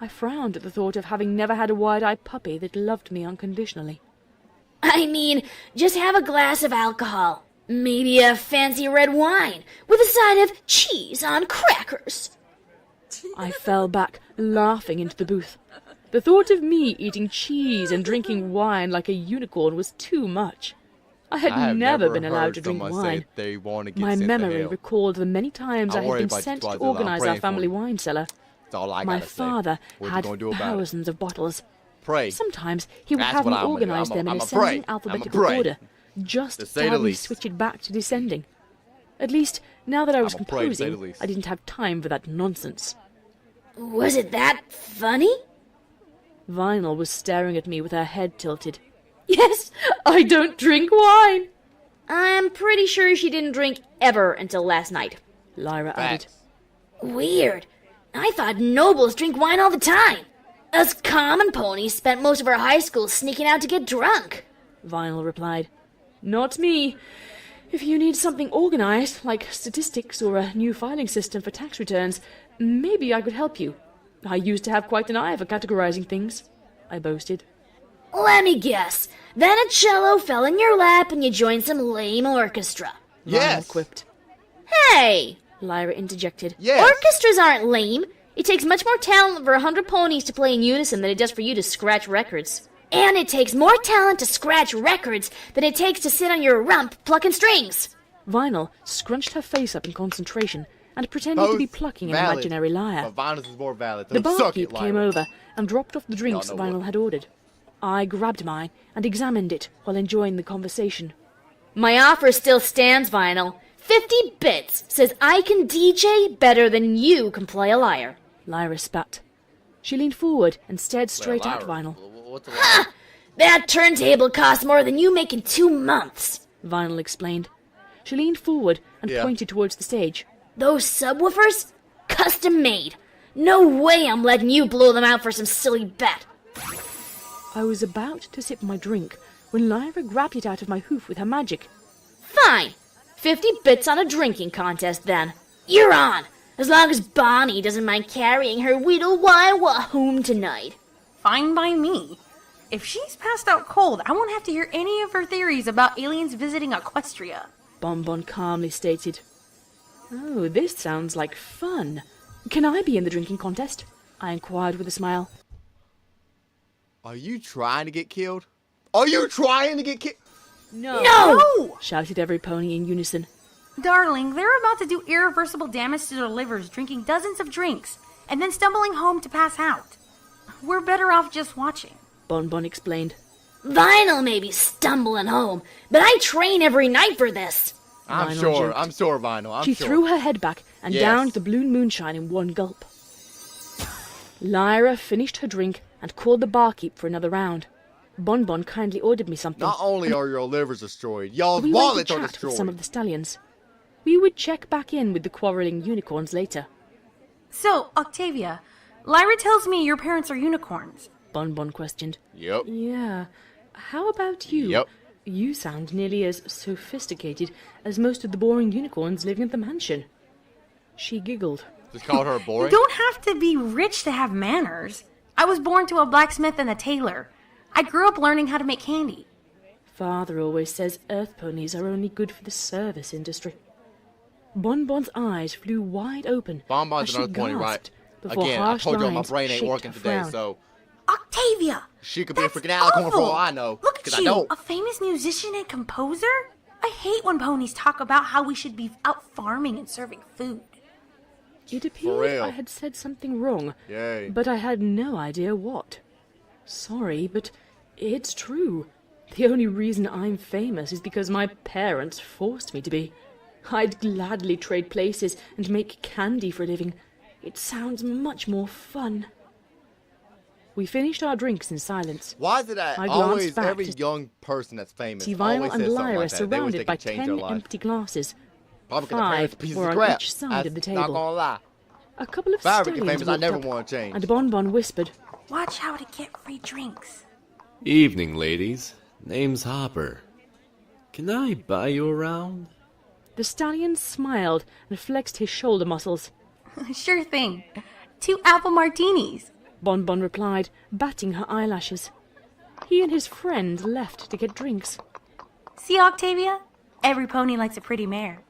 I frowned at the thought of having never had a wide-eyed puppy that loved me unconditionally. I mean, just have a glass of alcohol. Maybe a fancy red wine with a side of cheese on crackers. I fell back, laughing into the booth. The thought of me eating cheese and drinking wine like a unicorn was too much. I had I have never never been allowed heard to drink someone wine. say they want to get My sent to memory hell. recalled the many times I I had worry been about you, sent to Twazilla. I'm organize our praying for family you. wine cellar. That's all I My gotta say. father What you had gonna do about it? thousands of bottles. Pray. Sometimes he would That's have what me I'm gonna do. organize them in I'ma ascending pray. alphabetical I'ma pray. order, just To say the while we least. switch it back to descending. At least, now that I was I'ma pray, to say the composing, least. I didn't have time for that nonsense. Was it that funny? Vinyl was staring at me with her head tilted. Yes, I don't drink wine. I'm pretty sure she didn't drink ever until last night, Lyra added. Weird. I thought nobles drink wine all the time. Us common ponies spent most of our high school sneaking out to get drunk. Vinyl replied. Not me. If you need something organized, like statistics or a new filing system for tax returns, maybe I could help you. I used to have quite an eye for categorizing things, I boasted. Let me guess. Then a cello fell in your lap and you joined some lame orchestra. Yes. Vinyl quipped. Hey! Lyra interjected. Yes. Orchestras aren't lame. It takes much more talent for 100 ponies to play in unison than it does for you to scratch records. And it takes more talent to scratch records than it takes to sit on your rump plucking strings. Vinyl scrunched her face up in concentration and pretended to be plucking an imaginary lyre. But Vinyl's is more valid. So The suck barkeep it, came Lyra. over and dropped off the drinks Y'all know Vinyl what. had ordered. I grabbed mine and examined it while enjoying the conversation. My offer still stands, Vinyl. 50 bits says I can DJ better than you can play a lyre. Lyra spat. She leaned forward and stared straight Well, at Lyra, Vinyl. What's a Ha! That turntable costs more than you make in 2 months. Vinyl explained. She leaned forward and pointed towards the stage. Those subwoofers? Custom made. No way I'm letting you blow them out for some silly bet. I was about to sip my drink when Lyra grabbed it out of my hoof with her magic. Fine. 50 bits on a drinking contest, then. You're on, as long as Bonnie doesn't mind carrying her Weedle Waiwa home tonight. Fine by me. If she's passed out cold, I won't have to hear any of her theories about aliens visiting Equestria. Bonbon calmly stated. Oh, this sounds like fun. Can I be in the drinking contest? I inquired with a smile. Are you trying to get killed? Are you trying to get killed? No! Shouted every pony in unison. Darling, they're about to do irreversible damage to their livers drinking dozens of drinks and then stumbling home to pass out. We're better off just watching. Bonbon explained. Vinyl may be stumbling home, but I train every night for this. I'm Vinyl sure, joked. I'm sure, Vinyl. I'm She sure. threw her head back and Yes. downed the blue moonshine in one gulp. Lyra finished her drink and called the barkeep for another round. Bonbon kindly ordered me something. Not only are your livers destroyed, y'all's We went wallets to are chat with destroyed. some of the stallions. We would check back in with the quarreling unicorns later. So, Octavia, Lyra tells me your parents are unicorns. Bonbon questioned. Yep. Yeah. How about you? Yep. You sound nearly as sophisticated as most of the boring unicorns living at the mansion. She giggled. Just called her You boring. don't have to be rich to have manners. I was born to a blacksmith and a tailor. I grew up learning how to make candy. Father always says earth ponies are only good for the service industry. Bonbon's eyes flew wide open. Bonbon's as she another pony, right? gasped before Again, I harsh told you my lines brain ain't shaped working her today, frown. so Octavia! she could be That's a freaking alicorn for all awful. I know. Look at 'cause I you, don't. a famous musician and composer? I hate when ponies talk about how we should be out farming and serving food. It appeared real. I had said something wrong, Yay. but I had no idea what. Sorry, but it's true. The only reason I'm famous is because my parents forced me to be. I'd gladly trade places and make candy for a living. It sounds much more fun. We finished our drinks in silence. Why is it that I glanced always back every to young person that's famous See always Vinyl says and something Lyra like that? They wish they surrounded by could change 10 their life. empty glasses. Probably because their parents 5 pieces were of on crap. each side That's of the not table. gonna lie. A couple of If I ever stallions get famous, I walked never up, want to change. and Bonbon whispered, Watch how to get free drinks. Evening, ladies. Name's Hopper. Can I buy you around? The stallion smiled and flexed his shoulder muscles. Sure thing. 2 apple martinis. Bonbon replied, batting her eyelashes. He and his friend left to get drinks. See, Octavia? Every pony likes a pretty mare.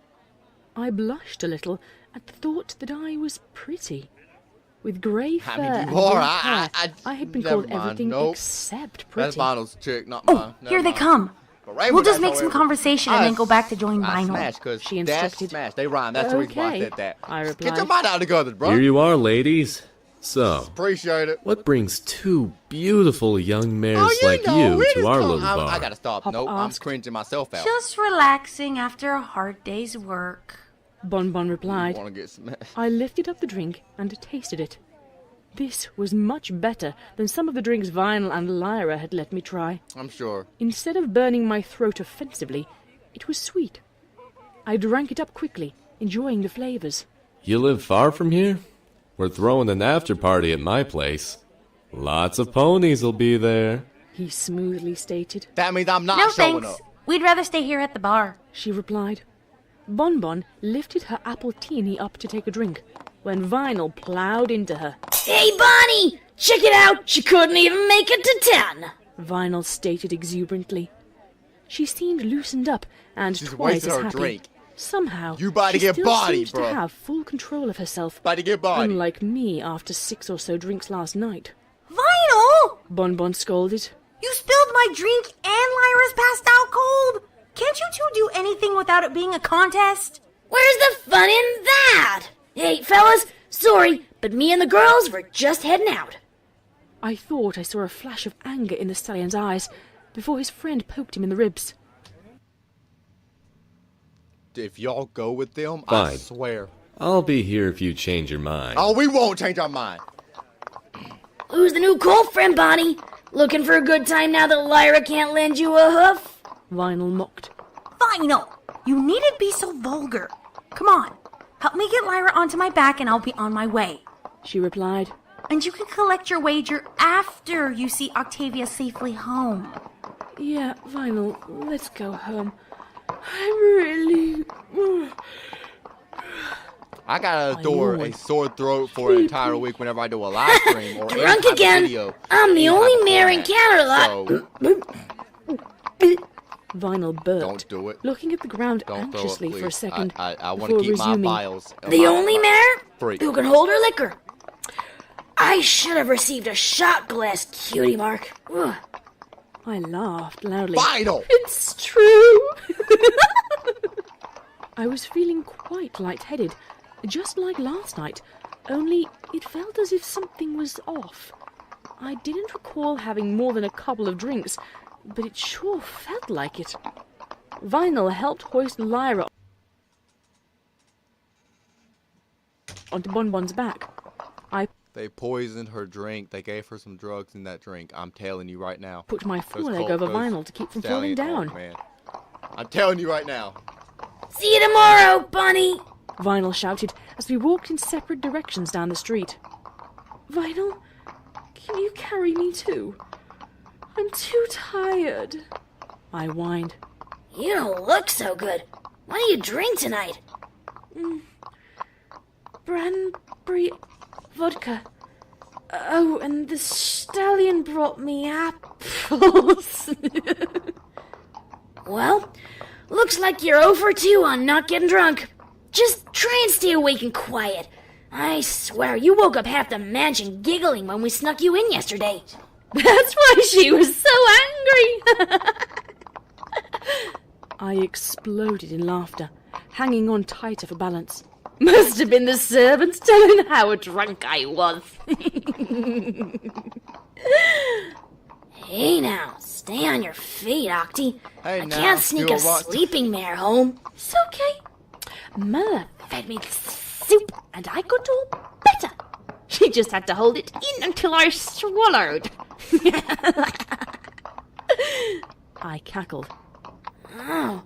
I blushed a little at the thought that I was pretty. With grey fur I mean, and you are. blonde hair, I had been never called mind. everything Nope. except That's pretty. Vinyl's chick, not Oh, mine. Never here they mind. come. But Rainbow We'll just Dash, make some however, conversation and then go back to join I Vinyl. smash, cause She dash, instructed. smash. They rhyme. That's the reason why I Okay, said that. I Get your replied. mind out together, bro. Here you are, ladies. So, Appreciate it. what brings 2 beautiful young mares Oh, you like know, you we to just our come- little bar? I gotta stop. Hop Nope, I'm asked. cringing myself out. Just relaxing after a hard day's work. Bonbon replied. Want to get smashed? I lifted up the drink and tasted it. This was much better than some of the drinks Vinyl and Lyra had let me try. I'm sure. Instead of burning my throat offensively, it was sweet. I drank it up quickly, enjoying the flavors. You live far from here? We're throwing an after party at my place. Lots of ponies will be there, He smoothly stated. That means I'm not No showing thanks. up. We'd rather stay here at the bar. She replied. Bonbon lifted her apple teeny up to take a drink, when Vinyl plowed into her. Hey, Bonnie! Check it out! She couldn't even make it to 10! Vinyl stated exuberantly. She seemed loosened up and She's twice wasted as her happy. drink. Somehow, You about to she get still bodied, seems bro. to have full control of herself, About to get bodied. unlike me after 6 or so drinks last night. Vinyl! Bonbon scolded. You spilled my drink and Lyra's passed out cold. Can't you two do anything without it being a contest? Where's the fun in that? Hey, fellas, sorry, but me and the girls were just heading out. I thought I saw a flash of anger in the stallion's eyes before his friend poked him in the ribs. If y'all go with them, I Fine. swear. I'll be here if you change your mind. Oh, we won't change our mind. Who's the new Colt friend, Bonnie? Looking for a good time now that Lyra can't lend you a hoof? Vinyl mocked. Vinyl, you needn't be so vulgar. Come on, help me get Lyra onto my back and I'll be on my way. She replied. And you can collect your wager after you see Octavia safely home. Yeah, Vinyl, let's go home. I'm really... I gotta I adore know a it. sort of throat for an entire week whenever I do a live stream or any Drunk type of again. video. I'm the any only type of mare in format. Canterlot. So, Vinyl burped, don't do it. looking at the ground Don't throw anxiously it, for a please. second I want to before keep my resuming. files. The only mare Freak. who can hold her liquor. I should have received a shot glass, cutie mark. Ugh. I laughed loudly. Vinyl! It's true! I was feeling quite lightheaded, just like last night, only it felt as if something was off. I didn't recall having more than a couple of drinks, but it sure felt like it. Vinyl helped hoist Lyra onto Bonbon's back. They poisoned her drink. They gave her some drugs in that drink. I'm telling you right now. Put my Those foreleg Colt- over those Vinyl to keep from falling Stallion- down. Oh, man. I'm telling you right now. See you tomorrow, Bunny. Vinyl shouted as we walked in separate directions down the street. Vinyl, can you carry me too? I'm too tired. I whined. You don't look so good. What do you drink tonight? Cranberry vodka. Oh, and the stallion brought me apples. Well, looks like you're 0 for 2 on not getting drunk. Just try and stay awake and quiet. I swear, you woke up half the mansion giggling when we snuck you in yesterday. That's why she was so angry. I exploded in laughter, hanging on tighter for balance. Must have been the servants telling how drunk I was. Hey now, stay on your feet, Octy. Hey I now, can't sneak you a want- sleeping mare home. It's okay. Mother fed me soup, and I got all better. She just had to hold it in until I swallowed. I cackled. Oh,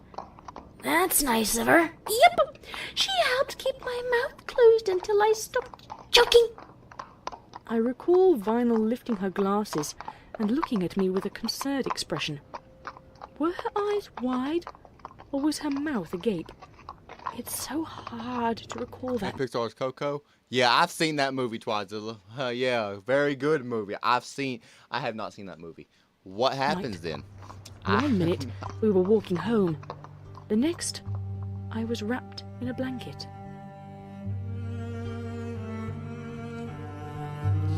that's nice of her. Yep, she helped keep my mouth closed until I stopped choking. I recall Vinyl lifting her glasses and looking at me with a concerned expression. Were her eyes wide, or was her mouth agape? It's so hard to recall that. Pixar's Coco. Yeah, I've seen that movie twice. Yeah, very good movie. I have not seen that movie. What happens then? 1 minute, we were walking home. The next, I was wrapped in a blanket.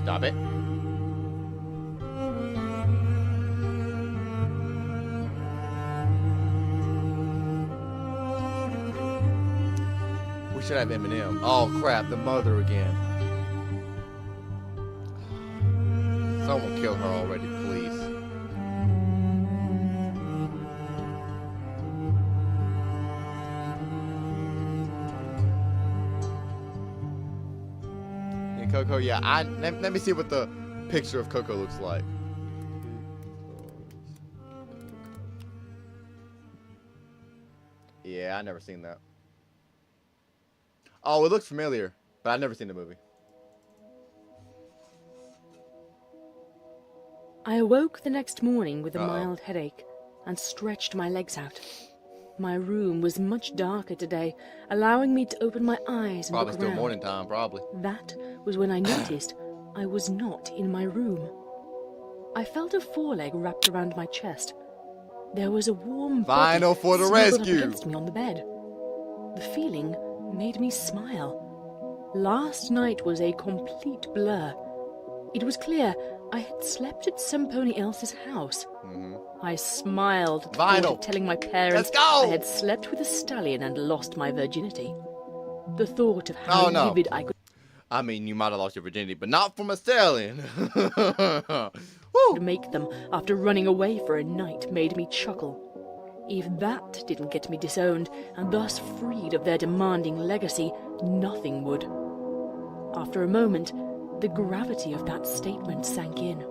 Stop it. We should have Eminem. Oh crap, the mother again. Someone kill her already, please. And Coco, yeah, let me see what the picture of Coco looks like. Yeah, I never seen that. Oh, it looks familiar, but I've never seen the movie. I awoke the next morning with a mild headache and stretched my legs out. My room was much darker today, allowing me to open my eyes and Probably look still around. morning time, probably. That was when I noticed I was not in my room. I felt a foreleg wrapped around my chest. There was a warm body Vinyl for the snuggled up rescue. against me on the bed. The feeling made me smile. Last night was a complete blur. It was clear I had slept at somebody else's house. I smiled at the thought of telling my parents I had slept with a stallion and lost my virginity. The thought of how vivid I could... I mean, you might have lost your virginity, but not from a stallion. make them after running away for a night made me chuckle. If that didn't get me disowned and thus freed of their demanding legacy, nothing would. After a moment, the gravity of that statement sank in.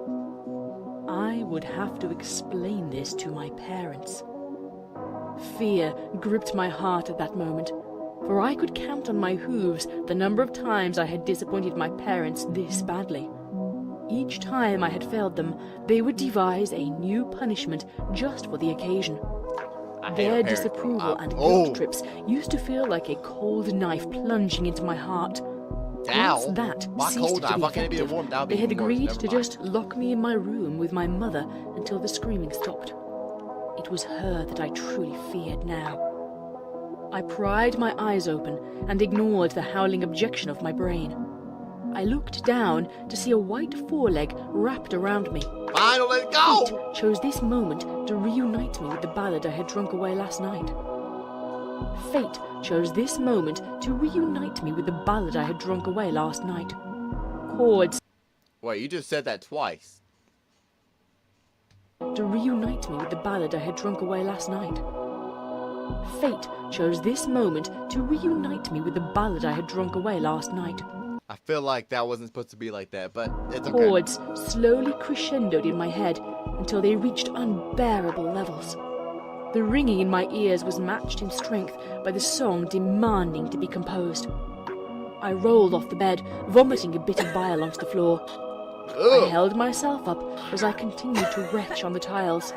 I would have to explain this to my parents. Fear gripped my heart at that moment, for I could count on my hooves the number of times I had disappointed my parents this badly. Each time I had failed them, they would devise a new punishment just for the occasion. Their disapproval and guilt trips used to feel like a cold knife plunging into my heart. Once that ceased to be effective, they had agreed to just lock me in my room with my mother until the screaming stopped. It was her that I truly feared now. I pried my eyes open and ignored the howling objection of my brain. I looked down to see a white foreleg wrapped around me. Final, let go! Fate chose this moment to reunite me with the ballad I had drunk away last night. Fate chose this moment to reunite me with the ballad I had drunk away last night. Chords. Wait, you just said that twice. To reunite me with the ballad I had drunk away last night. Fate chose this moment to reunite me with the ballad I had drunk away last night. I feel like that wasn't supposed to be like that, but it's okay. Chords slowly crescendoed in my head until they reached unbearable levels. The ringing in my ears was matched in strength by the song demanding to be composed. I rolled off the bed, vomiting a bit of bile onto the floor. I held myself up as I continued to retch on the tiles.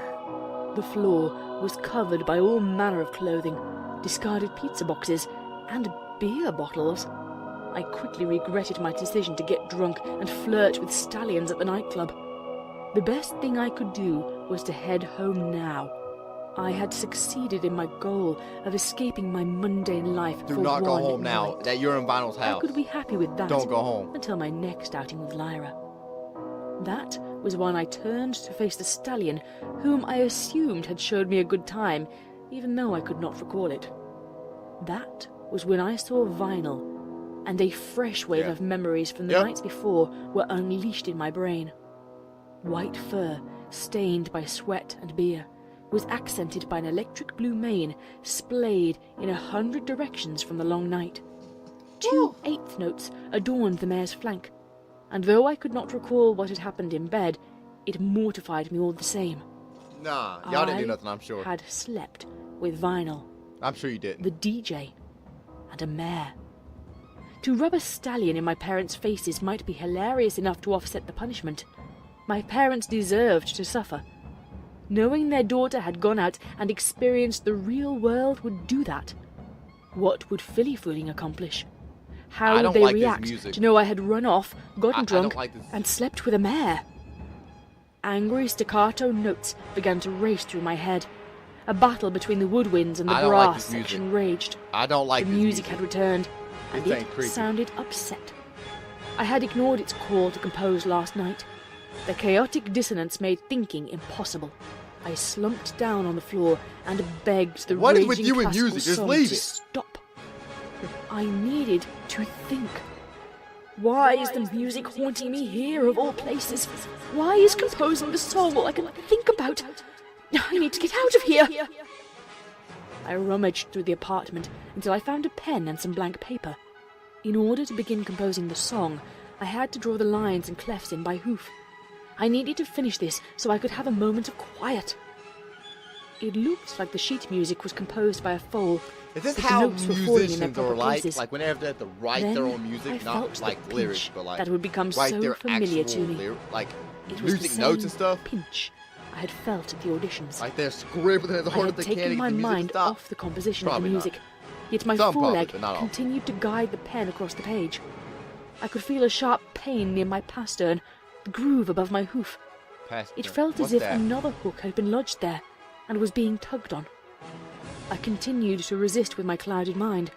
The floor was covered by all manner of clothing, discarded pizza boxes, and beer bottles. I quickly regretted my decision to get drunk and flirt with stallions at the nightclub. The best thing I could do was to head home now. I had succeeded in my goal of escaping my mundane life. Do not go home now. That you're in Vinyl's house. I could be happy with that. Don't go home. Until my next outing with Lyra. That was when I turned to face the stallion, whom I assumed had showed me a good time, even though I could not recall it. That was when I saw Vinyl, and a fresh wave of memories from the nights before were unleashed in my brain. White fur, stained by sweat and beer, was accented by an electric blue mane splayed in 100 directions from the long night. 2 eighth notes adorned the mare's flank, and though I could not recall what had happened in bed, it mortified me all the same. Nah, y'all didn't do nothing, I'm sure. I had slept with Vinyl. I'm sure you didn't. The DJ, and a mare. To rub a stallion in my parents' faces might be hilarious enough to offset the punishment. My parents deserved to suffer. Knowing their daughter had gone out and experienced the real world would do that. What would filly-fooling accomplish? How would they react to know I had run off, gotten drunk, and slept with a mare? Angry staccato notes began to race through my head. A battle between the woodwinds and the brass section raged. I don't like the music had returned, and it sounded upset. I had ignored its call to compose last night. The chaotic dissonance made thinking impossible. I slumped down on the floor and begged the What is with raging you and classical music? Just song leave to it. stop. I needed to think. Why is the music haunting me here of all places? Why is composing the song all I can think about? I need to get out of here. I rummaged through the apartment until I found a pen and some blank paper. In order to begin composing the song, I had to draw the lines and clefs in by hoof. I needed to finish this so I could have a moment of quiet. It looked like the sheet music was composed by a foal. Is this but the how notes were falling in their musicians proper are like? places. Like whenever they have to write Then their own I music, felt not the like lyrics, pinch but like that would become write so their familiar actual to me. like It was the music notes and same stuff. pinch I had felt at the auditions. Like they're scribbling as I hard as had they can to taken get my the music mind to stop. off the composition Probably of the not. music, yet my Some probably, foreleg but not all. continued to guide the pen across the page. I could feel a sharp pain near my pastern, the groove above my hoof. It felt as What's if that? another hook had been lodged there and was being tugged on. I continued to resist with my clouded mind.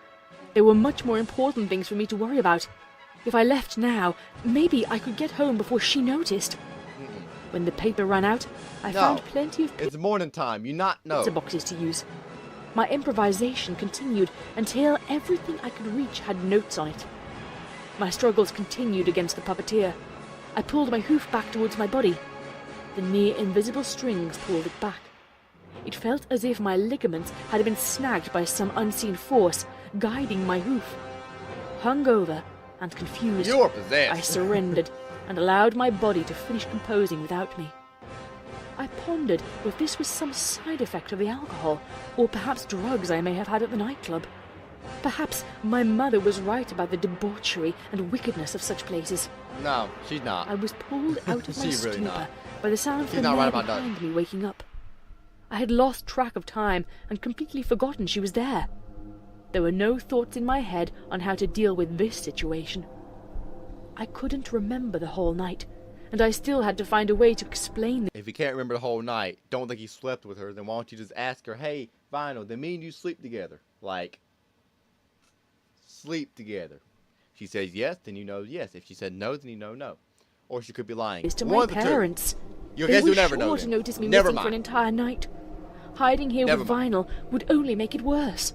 There were much more important things for me to worry about. If I left now, maybe I could get home before she noticed. When the paper ran out, I No. found plenty of It's morning time. You not know. pizza boxes to use. My improvisation continued until everything I could reach had notes on it. My struggles continued against the puppeteer. I pulled my hoof back towards my body. The near invisible strings pulled it back. It felt as if my ligaments had been snagged by some unseen force, guiding my hoof. Hungover and confused, You're possessed. I surrendered and allowed my body to finish composing without me. I pondered if this was some side effect of the alcohol, or perhaps drugs I may have had at the nightclub. Perhaps my mother was right about the debauchery and wickedness of such places. No, she's not. I was pulled out of my She's really stupor not. by the sound of She's the not mare right about that. behind me waking up. I had lost track of time and completely forgotten she was there. There were no thoughts in my head on how to deal with this situation. I couldn't remember the whole night, and I still had to find a way to explain If you can't remember the whole night, don't think you slept with her, then why don't you just ask her, hey, Vinyl, did me and you sleep together? Like, sleep together. If she says yes, then you know yes. If she said no, then you know no. Or she could be lying. this to One my of the two. parents. You They guess were you'll never sure know. to then. notice me Never missing for an mind. entire night. Hiding here Never with mind. Vinyl would only make it worse.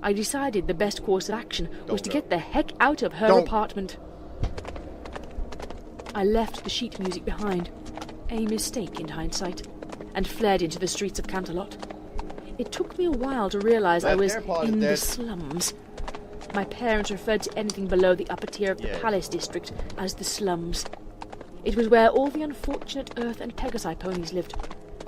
I decided the best course of action was Don't to go. get the heck out of her Don't. apartment. I left the sheet music behind, a mistake in hindsight, and fled into the streets of Canterlot. It took me a while to realize I That was AirPod is in the dead. slums. My parents referred to anything below the upper tier of the Yeah. Palace district as the slums. It was where all the unfortunate Earth and Pegasi ponies lived,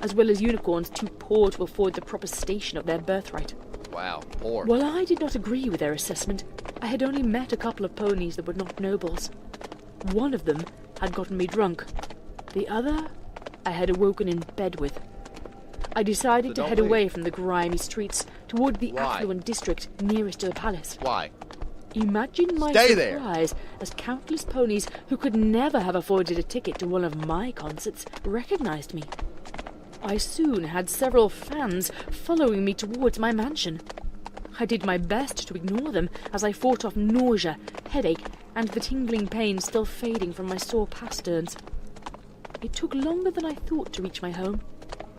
as well as unicorns too poor to afford the proper station of their birthright. Wow, poor. While I did not agree with their assessment, I had only met a couple of ponies that were not nobles. One of them had gotten me drunk. The other I had awoken in bed with. I decided So to don't head leave. away from the grimy streets toward the Why? affluent district nearest to the palace. Why? Imagine my Stay there. surprise as countless ponies who could never have afforded a ticket to one of my concerts recognized me. I soon had several fans following me towards my mansion. I did my best to ignore them as I fought off nausea, headache, and the tingling pain still fading from my sore pasterns. It took longer than I thought to reach my home.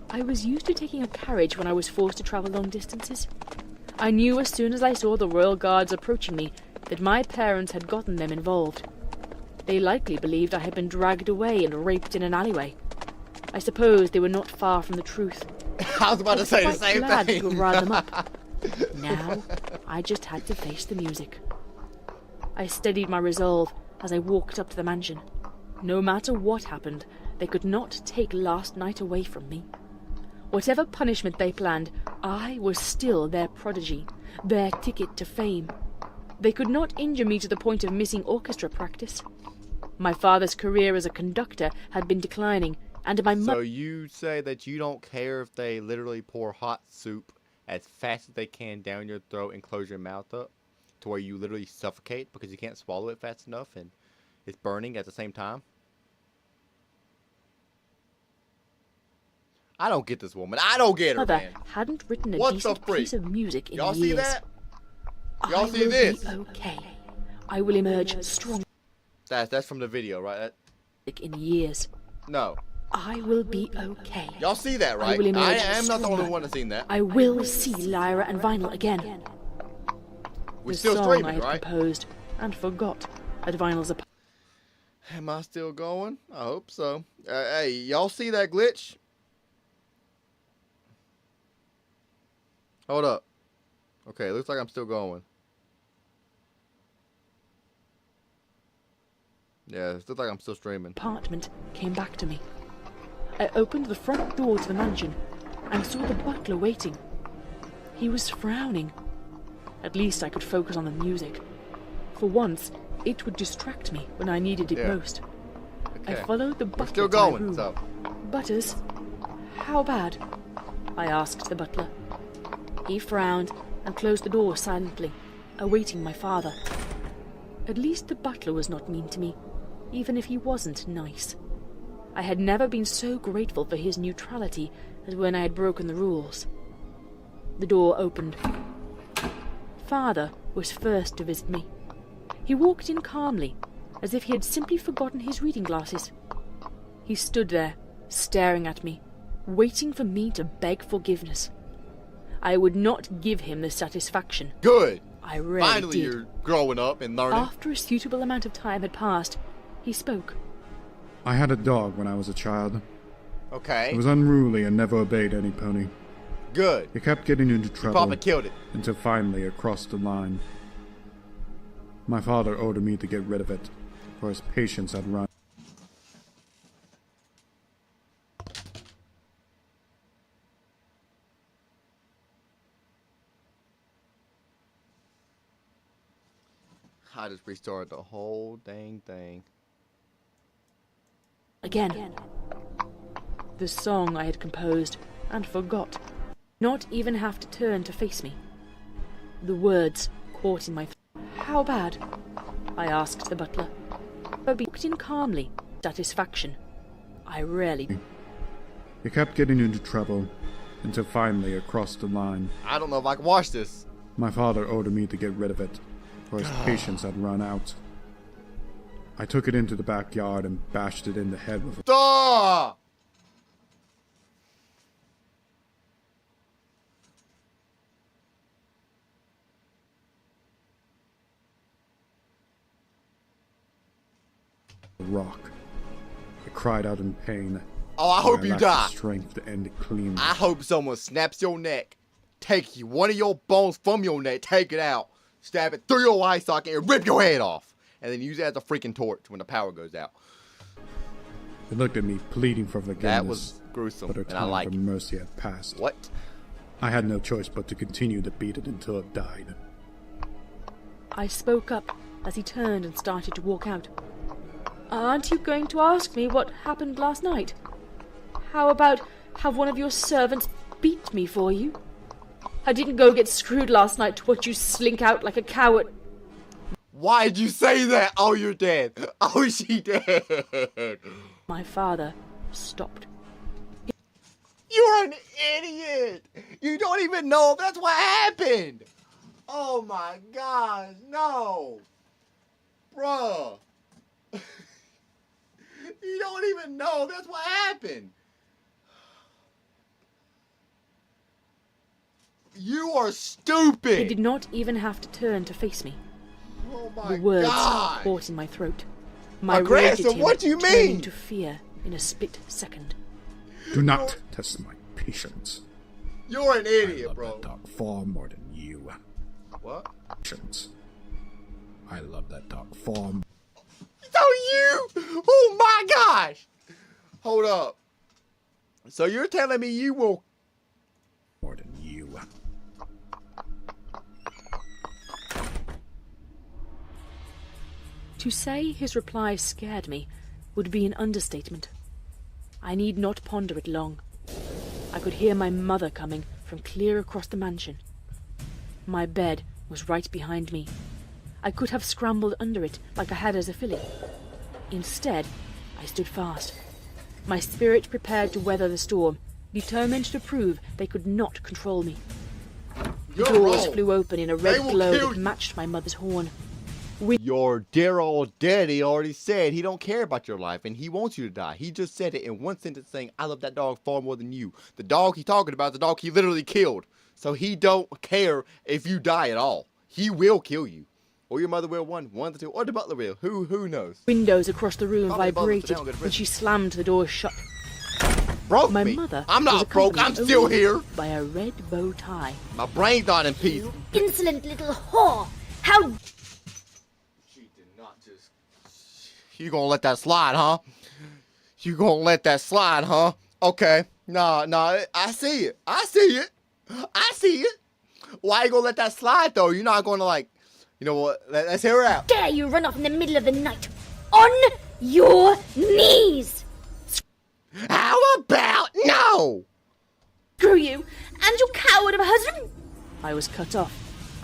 I was used to taking a carriage when I was forced to travel long distances. I knew as soon as I saw the royal guards approaching me that my parents had gotten them involved. They likely believed I had been dragged away and raped in an alleyway. I suppose they were not far from the truth. I was about to say the Quite same glad thing. to have riled them up. Now, I just had to face the music. I steadied my resolve as I walked up to the mansion. No matter what happened, they could not take last night away from me. Whatever punishment they planned, I was still their prodigy, their ticket to fame. They could not injure me to the point of missing orchestra practice. My father's career as a conductor had been declining, and my So mother... you say that you don't care if they literally pour hot soup as fast as they can down your throat and close your mouth up to where you literally suffocate because you can't swallow it fast enough and it's burning at the same time? I don't get this woman. I don't get her, mother man. hadn't written a What the decent freak? piece of music in Y'all years. see that? Y'all I see will this? be okay. I will emerge strong That's from the video, right? in years. No. I will be okay. Y'all see that, right? will emerge I am not the only stronger. one that's seen that. I will see Lyra and Vinyl again. We're the still song streaming, I had right? composed and forgot at Vinyl's apartment. Am I still going? I hope so. Hey, y'all see that glitch? Hold up. Okay, looks like I'm still going. Yeah, it looks like I'm still streaming. Apartment came back to me. I opened the front door to the mansion and saw the butler waiting. He was frowning. At least I could focus on the music. For once, it would distract me when I needed it most. Okay. I followed the butler Still to my going, room. so. Butters, how bad? I asked the butler. He frowned and closed the door silently, awaiting my father. At least the butler was not mean to me, even if he wasn't nice. I had never been so grateful for his neutrality as when I had broken the rules. The door opened. Father was first to visit me. He walked in calmly, as if he had simply forgotten his reading glasses. He stood there, staring at me, waiting for me to beg forgiveness. I would not give him the satisfaction. Good! I rarely Finally did. you're growing up and learning. After a suitable amount of time had passed, he spoke. I had a dog when I was a child. Okay. It was unruly and never obeyed any pony. Good. It kept getting into You trouble probably killed it. until finally it crossed the line. My father ordered me to get rid of it, for his patience had run. I just restarted the whole dang thing. Again. The song I had composed and forgot. Not even have to turn to face me. The words caught in my throat. How bad? I asked the butler. But he looked in calmly. Satisfaction. I rarely. It kept getting into trouble until finally it crossed the line. I don't know if I can watch this. My father ordered me to get rid of it, for his patience had run out. I took it into the backyard and bashed it in the head with a Duh! rock. I cried out in pain. Oh, I hope you lacked die. the strength to end it clean. I hope someone snaps your neck, take you, one of your bones from your neck, take it out, stab it through your eye socket, and rip your head off. And then use it as a freaking torch when the power goes out. They looked at me, pleading for forgiveness. That was gruesome, but her and I time like for it. mercy had passed. What? I had no choice but to continue to beat it until it died. I spoke up as he turned and started to walk out. Aren't you going to ask me what happened last night? How about have one of your servants beat me for you? I didn't go get screwed last night to watch you slink out like a coward. Why'd you say that? Oh, you're dead. Oh, she dead. My father stopped. You're an idiot. You don't even know if that's what happened. Oh my gosh, no. Bruh. You don't even know that's what happened. You are stupid. He did not even have to turn to face me. Oh my The words God. caught in my throat. My Aggressive, rage at him what do you turned mean? into fear in a split second. Do not test my patience. You're an I idiot, love bro. that dog far more than you. What? Patience. I love that dog far more. So you? Oh my gosh. Hold up. So you're telling me you will... More than you. To say his reply scared me would be an understatement. I need not ponder it long. I could hear my mother coming from clear across the mansion. My bed was right behind me. I could have scrambled under it like I had as a filly. Instead, I stood fast, my spirit prepared to weather the storm, determined to prove they could not control me. The You're doors wrong. flew open in a They red will glow kill that you. matched my mother's horn. Your dear old daddy already said he don't care about your life and he wants you to die. He just said it in one sentence saying, I love that dog far more than you. The dog he's talking about is the dog he literally killed. So he don't care if you die at all. He will kill you. Or your mother will, one of the two, or the butler will. Who knows? Windows across the room Probably both, but they vibrated don't get when rid- she slammed the door shut. Broke My me. mother I'm was not broke. I'm accompanied still only here. by a red bow tie. My brain's not in peace. Insolent little whore! How She did not just... You gonna let that slide, huh? You gonna let that slide, huh? Okay. Nah, I see it. I see it. Why you gonna let that slide, though? You're not gonna, like, you know what? Let's hear it out. Dare you run off in the middle of the night? On your knees! How about no? Screw you and your coward of a husband! I was cut off,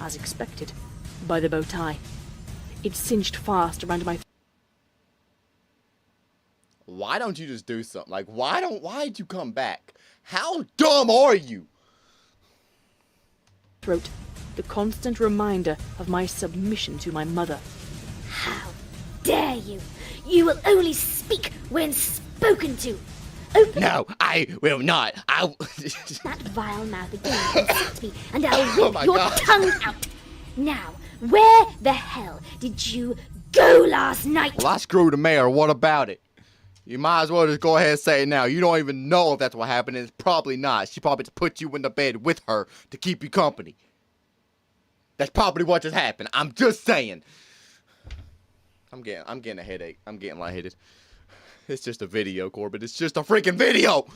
as expected, by the bow tie. It cinched fast around my Why don't you just do something? Like, why'd you come back? How dumb are you? throat, the constant reminder of my submission to my mother. How dare you! You will only speak when spoken to. Open No, I will not. that vile mouth again and insult me, and I'll Oh rip my your gosh. tongue out. Now, where the hell did you go last night? Well, I screwed the mayor. What about it? You might as well just go ahead and say it now. You don't even know if that's what happened, and it's probably not. She probably just put you in the bed with her to keep you company. That's probably what just happened. I'm just saying. I'm getting a headache. I'm getting lightheaded. It's just a video, Corbett. It's just a freaking video!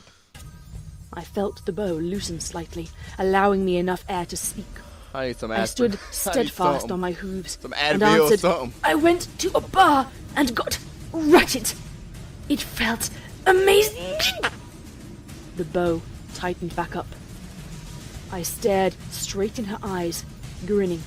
I felt the bow loosen slightly, allowing me enough air to speak. I need some I aspirin. stood I need steadfast something. on my hooves Some and Advil or answered, something. I went to a bar and got ratted. It felt amazing. The bow tightened back up. I stared straight in her eyes, grinning.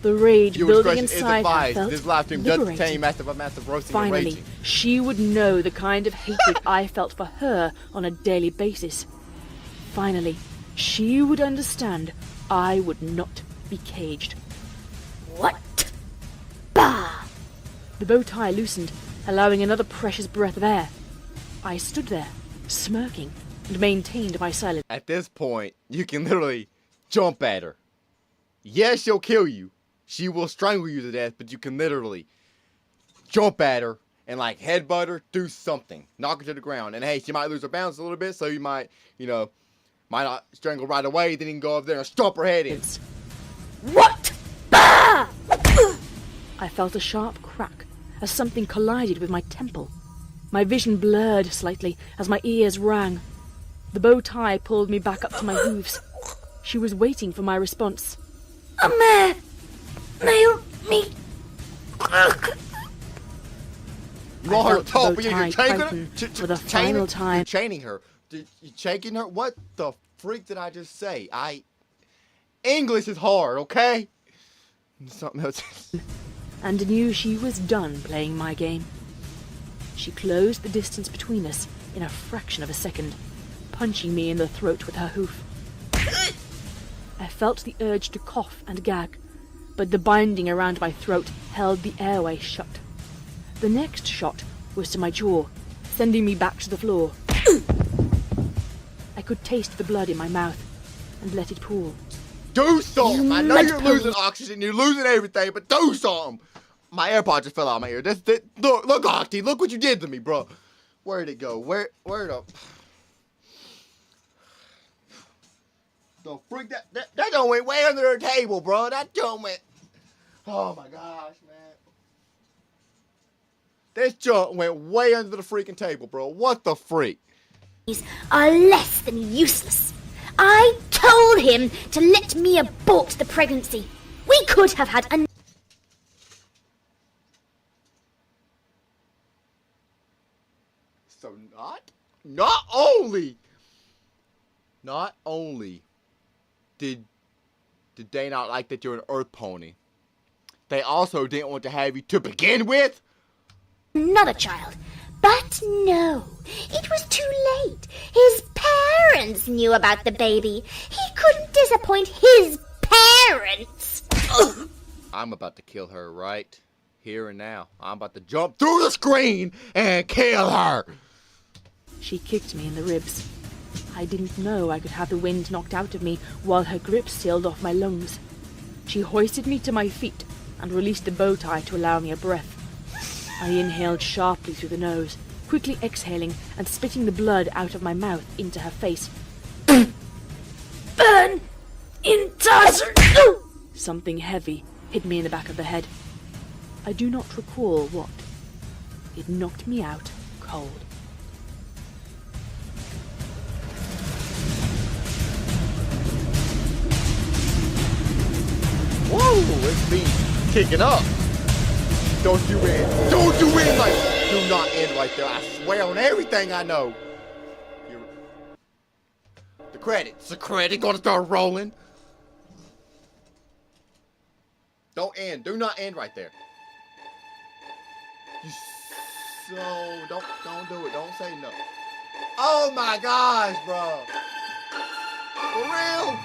The rage Your building discretion is inside her advised. felt This live stream does liberating. contain massive roasting and Finally, raging. she would know the kind of hatred I felt for her on a daily basis. Finally, she would understand I would not be caged. What? Bah! The bow tie loosened, allowing another precious breath of air. I stood there, smirking, and maintained my silence. At this point, you can literally jump at her. Yes, she'll kill you. She will strangle you to death, but you can literally jump at her and, like, headbutt her, do something. Knock her to the ground. And, hey, she might lose her balance a little bit, so you might, might not strangle right away. Then you can go up there and stomp her head in. What? Bah! I felt a sharp crack as something collided with my temple. My vision blurred slightly as my ears rang. The bow tie pulled me back up to my hooves. She was waiting for my response. A man nailed me. You want her to felt talk, the but bow you're tie chaining her? tighten for the final time. You're chaining her. You're shaking her? What the freak did I just say? English is hard, okay? Something else. And knew she was done playing my game. She closed the distance between us in a fraction of a second, punching me in the throat with her hoof. I felt the urge to cough and gag, but the binding around my throat held the airway shut. The next shot was to my jaw, sending me back to the floor. I could taste the blood in my mouth and let it pool. Do something! I know you're mud losing oxygen, you're losing everything, but do something! My AirPod just fell out of my ear. Look, Octi, look what you did to me, bro. Where'd it go? Where the freak that don't went way under the table, bro. That jump went. Oh my gosh, man. This jump went way under the freaking table, bro. What the freak? Are less than useless. I told him to let me abort the pregnancy. We could have had a... So not only did they not like that you're an earth pony, they also didn't want to have you to begin with. another child. But no, it was too late. His parents knew about the baby. He couldn't disappoint his parents. I'm about to kill her right here and now. I'm about to jump through the screen and kill her. She kicked me in the ribs. I didn't know I could have the wind knocked out of me while her grip sealed off my lungs. She hoisted me to my feet and released the bow tie to allow me a breath. I inhaled sharply through the nose, quickly exhaling and spitting the blood out of my mouth into her face. Burn in Tarzan. Something heavy hit me in the back of the head. I do not recall what. It knocked me out cold. Whoa, it's me kicking up. Don't you end. Don't you end like, do not end right there. I swear on everything I know. The credits. The credits gonna start rolling. Don't end. Do not end right there. Don't do it. Don't say no. Oh my gosh, bro. For real?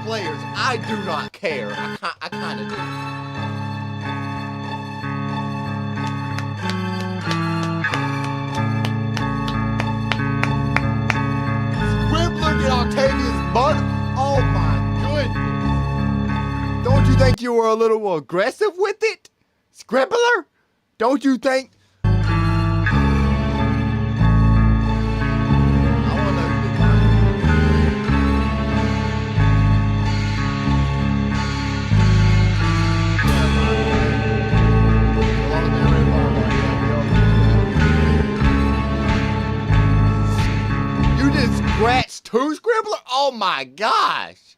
Players, I do not care. I kind of do. Scribbler did Octavia's butt. Oh my goodness. Don't you think you were a little aggressive with it? Scribbler? Don't you think? Scratch too, Scribbler? Oh my gosh!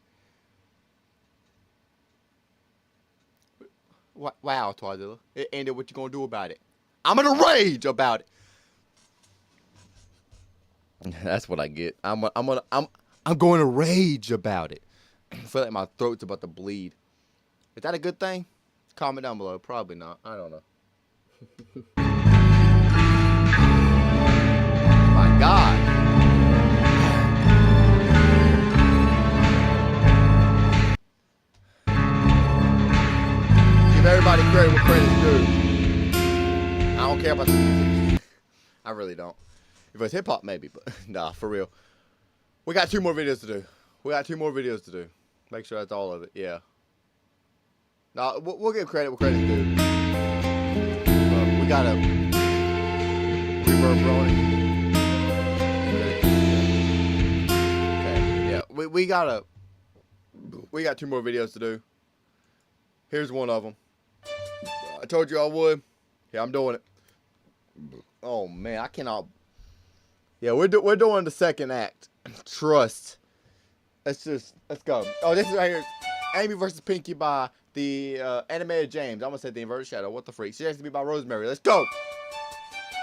Wow, Twazilla. It ended. What you gonna do about it? I'm gonna rage about it. That's what I get. I'm going to rage about it. I feel like my throat's about to bleed. Is that a good thing? Comment down below. Probably not. I don't know. My God. Give everybody credit what credit's due. I don't care about the music. I really don't. If it's hip hop, maybe, but nah, for real. We got 2 more videos to do. Make sure that's all of it. Yeah. Nah, we'll give credit where credit's due. We got a reverb rolling. Okay. Yeah. We got 2 more videos to do. Here's one of them. I told you I would. Yeah, I'm doing it. Oh man, I cannot. Yeah, we're doing the second act. Trust. Let's go. Oh, this is right here. Amy versus Pinky by the animated James. I'm gonna say the inverted shadow. What the freak? She has to be by Rosemary. Let's go.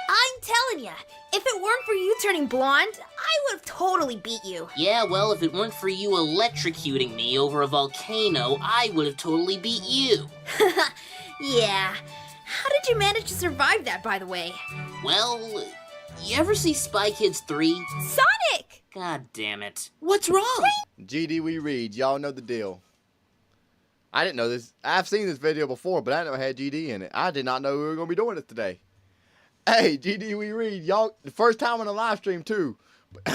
I'm telling ya, if it weren't for you turning blonde, I would have totally beat you. Yeah, well, if it weren't for you electrocuting me over a volcano, I would have totally beat you. Yeah. How did you manage to survive that, by the way? Well, you ever see Spy Kids 3? Sonic! God damn it. What's wrong? GD we read. Y'all know the deal. I didn't know this. I've seen this video before, but I didn't know it had GD in it. I did not know we were going to be doing this today. Hey, GD we read. Y'all, the first time on a live stream, too.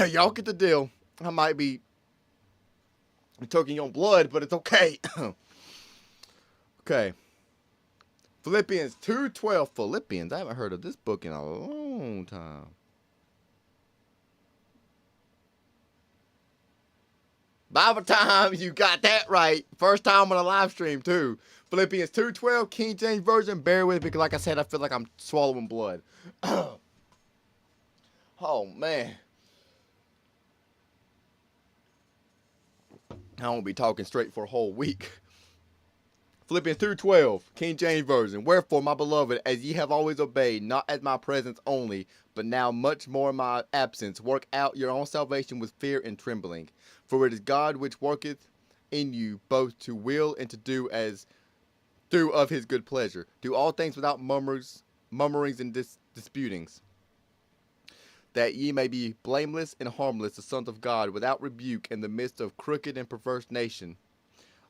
Y'all get the deal. I might be taking your blood, but it's okay. Okay. Philippians 2:12. Philippians. I haven't heard of this book in a long time. Bible time, you got that right. First time on a live stream, too. Philippians 2:12, King James Version. Bear with me, because like I said, I feel like I'm swallowing blood. Oh, man. I won't be talking straight for a whole week. Philippians 2:12, King James Version. Wherefore, my beloved, as ye have always obeyed, not at my presence only, but now much more in my absence, work out your own salvation with fear and trembling. For it is God which worketh in you both to will and to do of his good pleasure. Do all things without murmurings and disputings, that ye may be blameless and harmless, the sons of God, without rebuke, in the midst of crooked and perverse nation,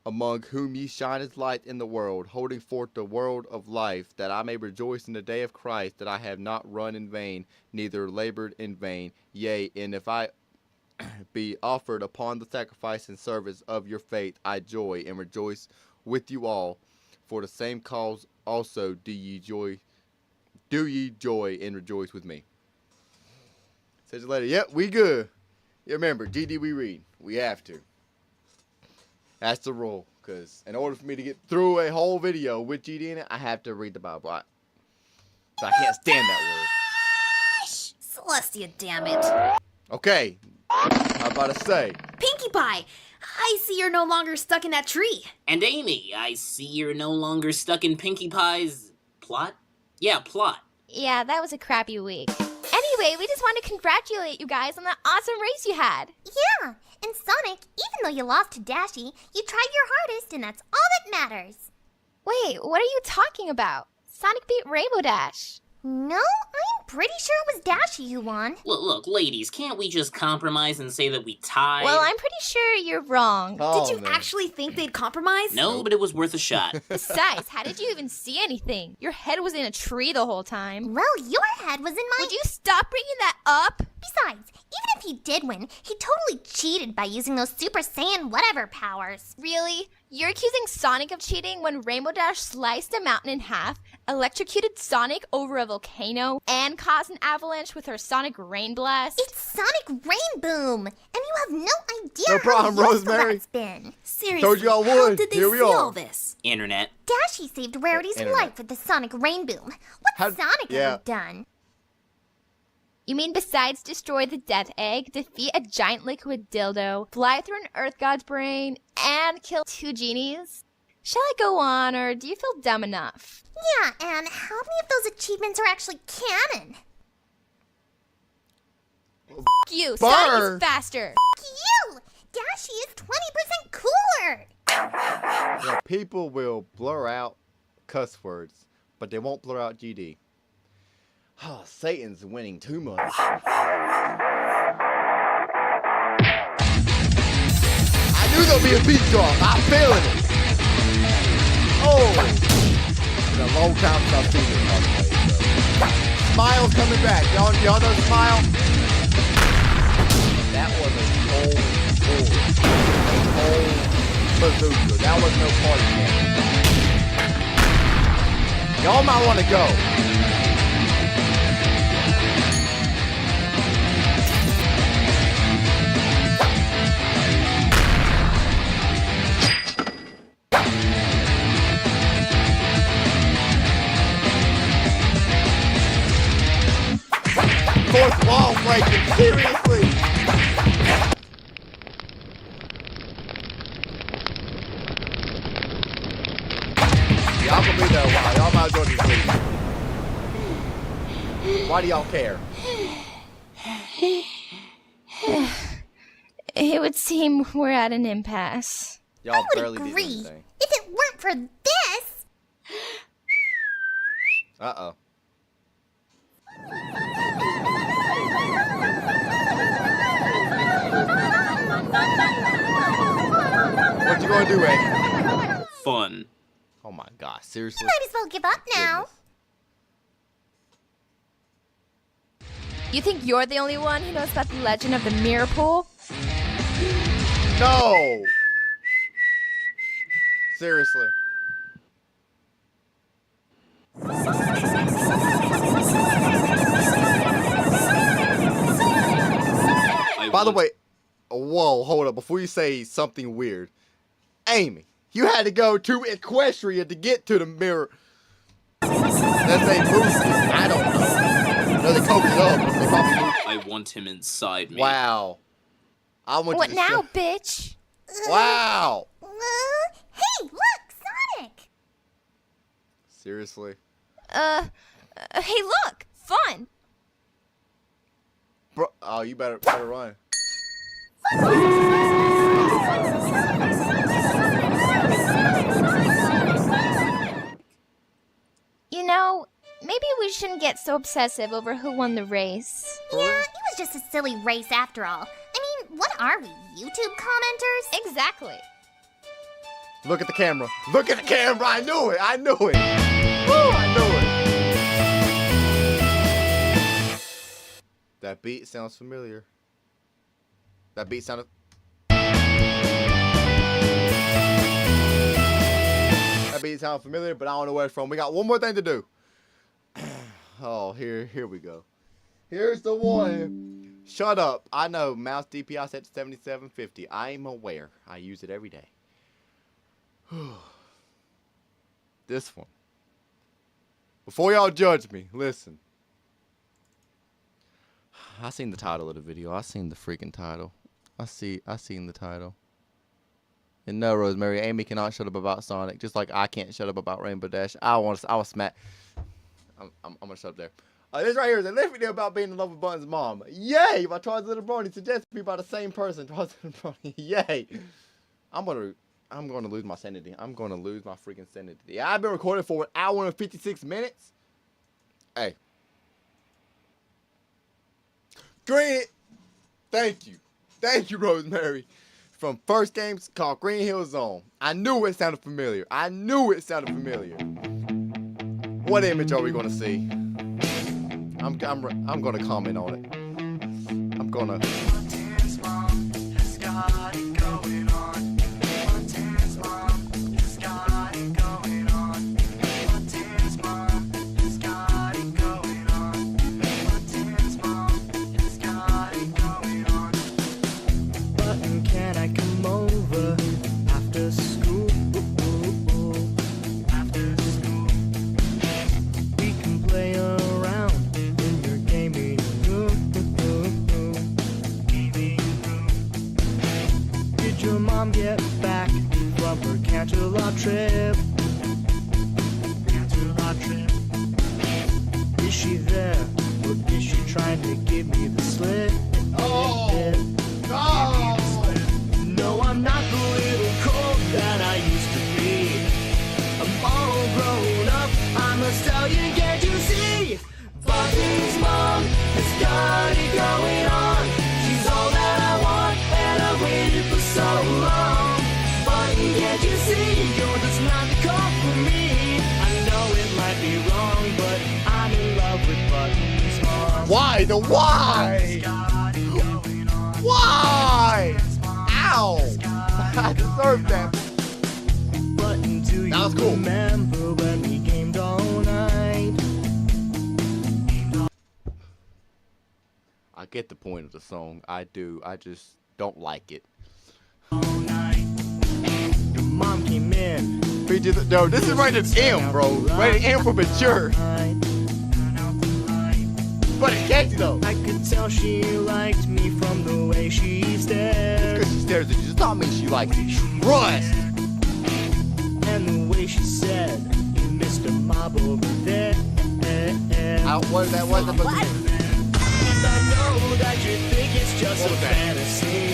among whom ye shine as light in the world, holding forth the word of life, that I may rejoice in the day of Christ, that I have not run in vain, neither labored in vain. Yea, and if I be offered upon the sacrifice and service of your faith, I joy and rejoice with you all. For the same cause also do ye joy and rejoice with me. Says the lady, yep, we good. Yeah, remember, GD we read. We have to. That's the rule. Because in order for me to get through a whole video with GD in it, I have to read the Bible. So I can't stand that Celestia, damn it. word. Okay. I'm about to say. Pinkie Pie, I see you're no longer stuck in that tree. And Amy, I see you're no longer stuck in Pinkie Pie's plot? Yeah, plot. Yeah, that was a crappy week. Anyway, we just want to congratulate you guys on the awesome race you had. Yeah, and Sonic, even though you lost to Dashy, you tried your hardest, and that's all that matters. Wait, what are you talking about? Sonic beat Rainbow Dash. No, I'm pretty sure it was Dashy who won. Look, ladies, can't we just compromise and say that we tied? Well, I'm pretty sure you're wrong. Oh, Did you man. actually think they'd compromise? No, but it was worth a shot. Besides, how did you even see anything? Your head was in a tree the whole time. Well, your head was in my... Would you stop bringing that up? Besides, even if he did win, he totally cheated by using those Super Saiyan whatever powers. Really? You're accusing Sonic of cheating when Rainbow Dash sliced a mountain in half, electrocuted Sonic over a volcano, and caused an avalanche with her Sonic Rain Blast? It's Sonic Rain Boom, and you have no idea No problem, how useful Rosemary. that's been. Seriously, Told you I how would. did they Here we see are. all this? Internet. Dashy saved Rarity's Internet. life with the Sonic Rain Boom. What's How- Sonic yeah. ever done? You mean besides destroy the Death Egg, defeat a giant liquid dildo, fly through an Earth God's brain, and kill 2 genies? Shall I go on, or do you feel dumb enough? Yeah, and how many of those achievements are actually canon? F you, Burr. Sonic is faster! You! Dashy is 20% cooler! Yeah, people will blur out cuss words, but they won't blur out GD. Oh, Satan's winning too much. I knew there'd be a beat drop. I'm feeling it. Oh! It's been a long time since I've seen this cosplay, so. Smile's coming back. Y'all know Smile? That was a whole board. A whole bazooka. That was no party game. Y'all might want to go. Fourth wall breaking, seriously. Y'all gonna be there a while. Y'all might as well just leave. Why do y'all care? It would seem we're at an impasse. Y'all I would barely did agree. anything. If it weren't for this... Uh-oh. What you gonna do, Eddie? Fun. Oh my gosh, seriously? You might as well give up now. Goodness. You think you're the only one who knows about the legend of the mirror pool? No! Seriously. By the way, whoa, hold up. Before you say something weird, Amy, you had to go to Equestria to get to the mirror. That's a movie. I don't know. No, they covered it up. They probably moved. I want him inside me. Wow. I want What you to now, show- bitch? Wow. Hey, look, Sonic! Seriously? Hey, look! Fun! Bro, oh, you better run. You know, maybe we shouldn't get so obsessive over who won the race. Yeah, it was just a silly race after all. I mean, what are we, YouTube commenters? Exactly. Look at the camera. Look at the camera. I knew it. I knew it. Woo, I knew it. That beat sounds familiar. That beat sounded... That beat sounds familiar, but I don't know where it's from. We got one more thing to do. Oh, here we go. Here's the one. Shut up. I know. Mouse DPI set to 7750. I'm aware. I use it every day. This one. Before y'all judge me, listen. I seen the title of the video. I seen the freaking title. I seen the title. And no, Rosemary, Amy cannot shut up about Sonic, just like I can't shut up about Rainbow Dash. I was smack. I'm gonna shut up there. This right here is a little video about being in love with Button's mom. Yay! By Charles Little Brony, suggested to me by the same person. Charles Little Brony. Yay! I'm gonna lose my sanity. I'm gonna lose my freaking sanity. I've been recording for 1 hour and 56 minutes. Hey. Green. Thank you. Thank you, Rosemary. From first games called Green Hill Zone. I knew it sounded familiar. I knew it sounded familiar. What image are we gonna see? I'm gonna comment on it. I'm gonna. Get back from her Canterlot trip. Is she there, or is she trying to give me the slip? No, I'm not the little colt that I used to be. I'm all grown up, I'm a stallion, can't you see? Button's mom has got it going on. She's all that I want, and I've waited for so long. Button, can't you see? You're just not the call for me. I know it might be wrong, but I'm in love with Button's mom. Why? The why? Why? Ow! I deserve that. Button, do you remember when we gamed all night? I get the point of the song. I do. I just don't like it. Your mom came in. No, this is rated M, bro. Rated M for mature. But it's catchy though. I could tell she liked me from the way she stared. Because she stares at you does not mean she likes you. Trust. And the way she said, "You missed a mob over there." What is that? What? And I know that you think it's just a fantasy.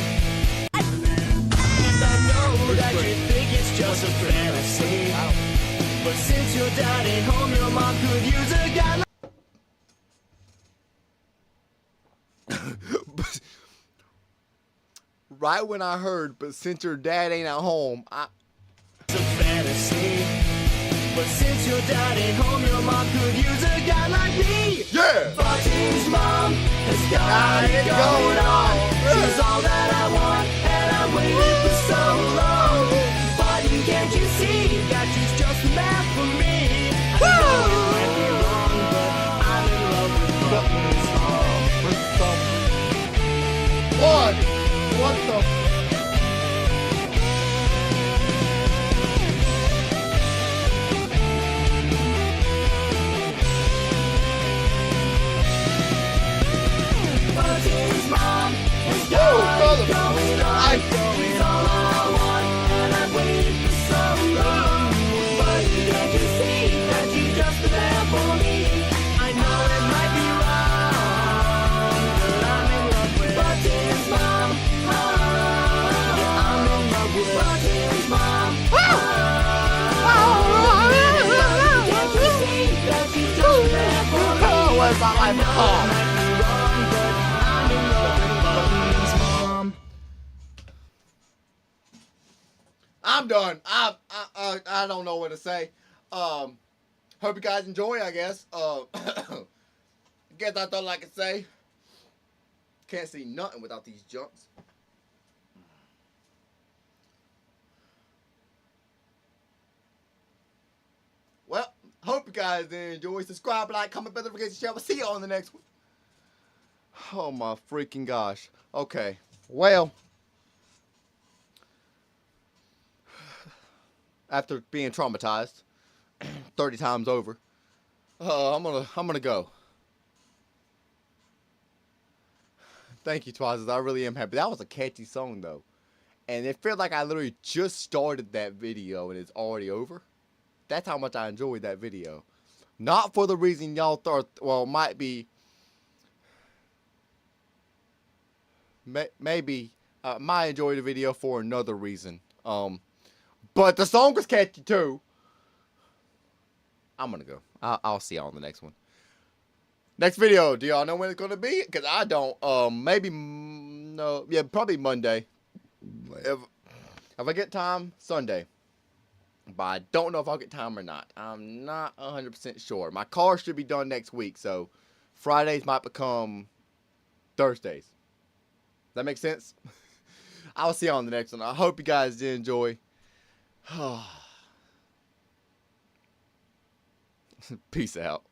And I know that you think it's just a fantasy. But since your dad ain't home, your mom could use a guy like Right when I heard, but since your dad ain't at home, it's a fantasy. But since your dad ain't home, your mom could use a guy like me. Yeah! Button's mom has got it going on. She's all that I want, and I waited for so long. Button, can't you see that she's just the man for me? I know it might be wrong, but I'm in love with Button's mom. What? What the? Button's mom has got it going on. She's all I want, and I've waited for so long. Button, can't you see that she's just the man for me? I know it might be wrong, but I'm in love with Button's mom. Yeah, I'm in love with Button's mom. Can't you see that she's just the man for me? Where's my mom? I'm done. I don't know what to say. Hope you guys enjoy, I guess. Guess that's all I can say. Can't see nothing without these jumps. Well, hope you guys enjoy. Subscribe, like, comment, bell notification, share. We'll see you on the next one. Oh my freaking gosh. Okay. Well, after being traumatized 30 times over, I'm gonna go. Thank you, Twice. I really am happy. That was a catchy song though, and it felt like I literally just started that video and it's already over. That's how much I enjoyed that video. Not for the reason y'all thought. Well, might be. Maybe might enjoy the video for another reason. But the song was catchy too. I'm gonna go. I'll see y'all on the next one. Next video, do y'all know when it's gonna be? Cause I don't. Maybe no. Yeah, probably Monday. If I get time, Sunday. But I don't know if I'll get time or not. I'm not 100% sure. My car should be done next week, so Fridays might become Thursdays. That makes sense? I'll see you on the next one. I hope you guys did enjoy. Peace out.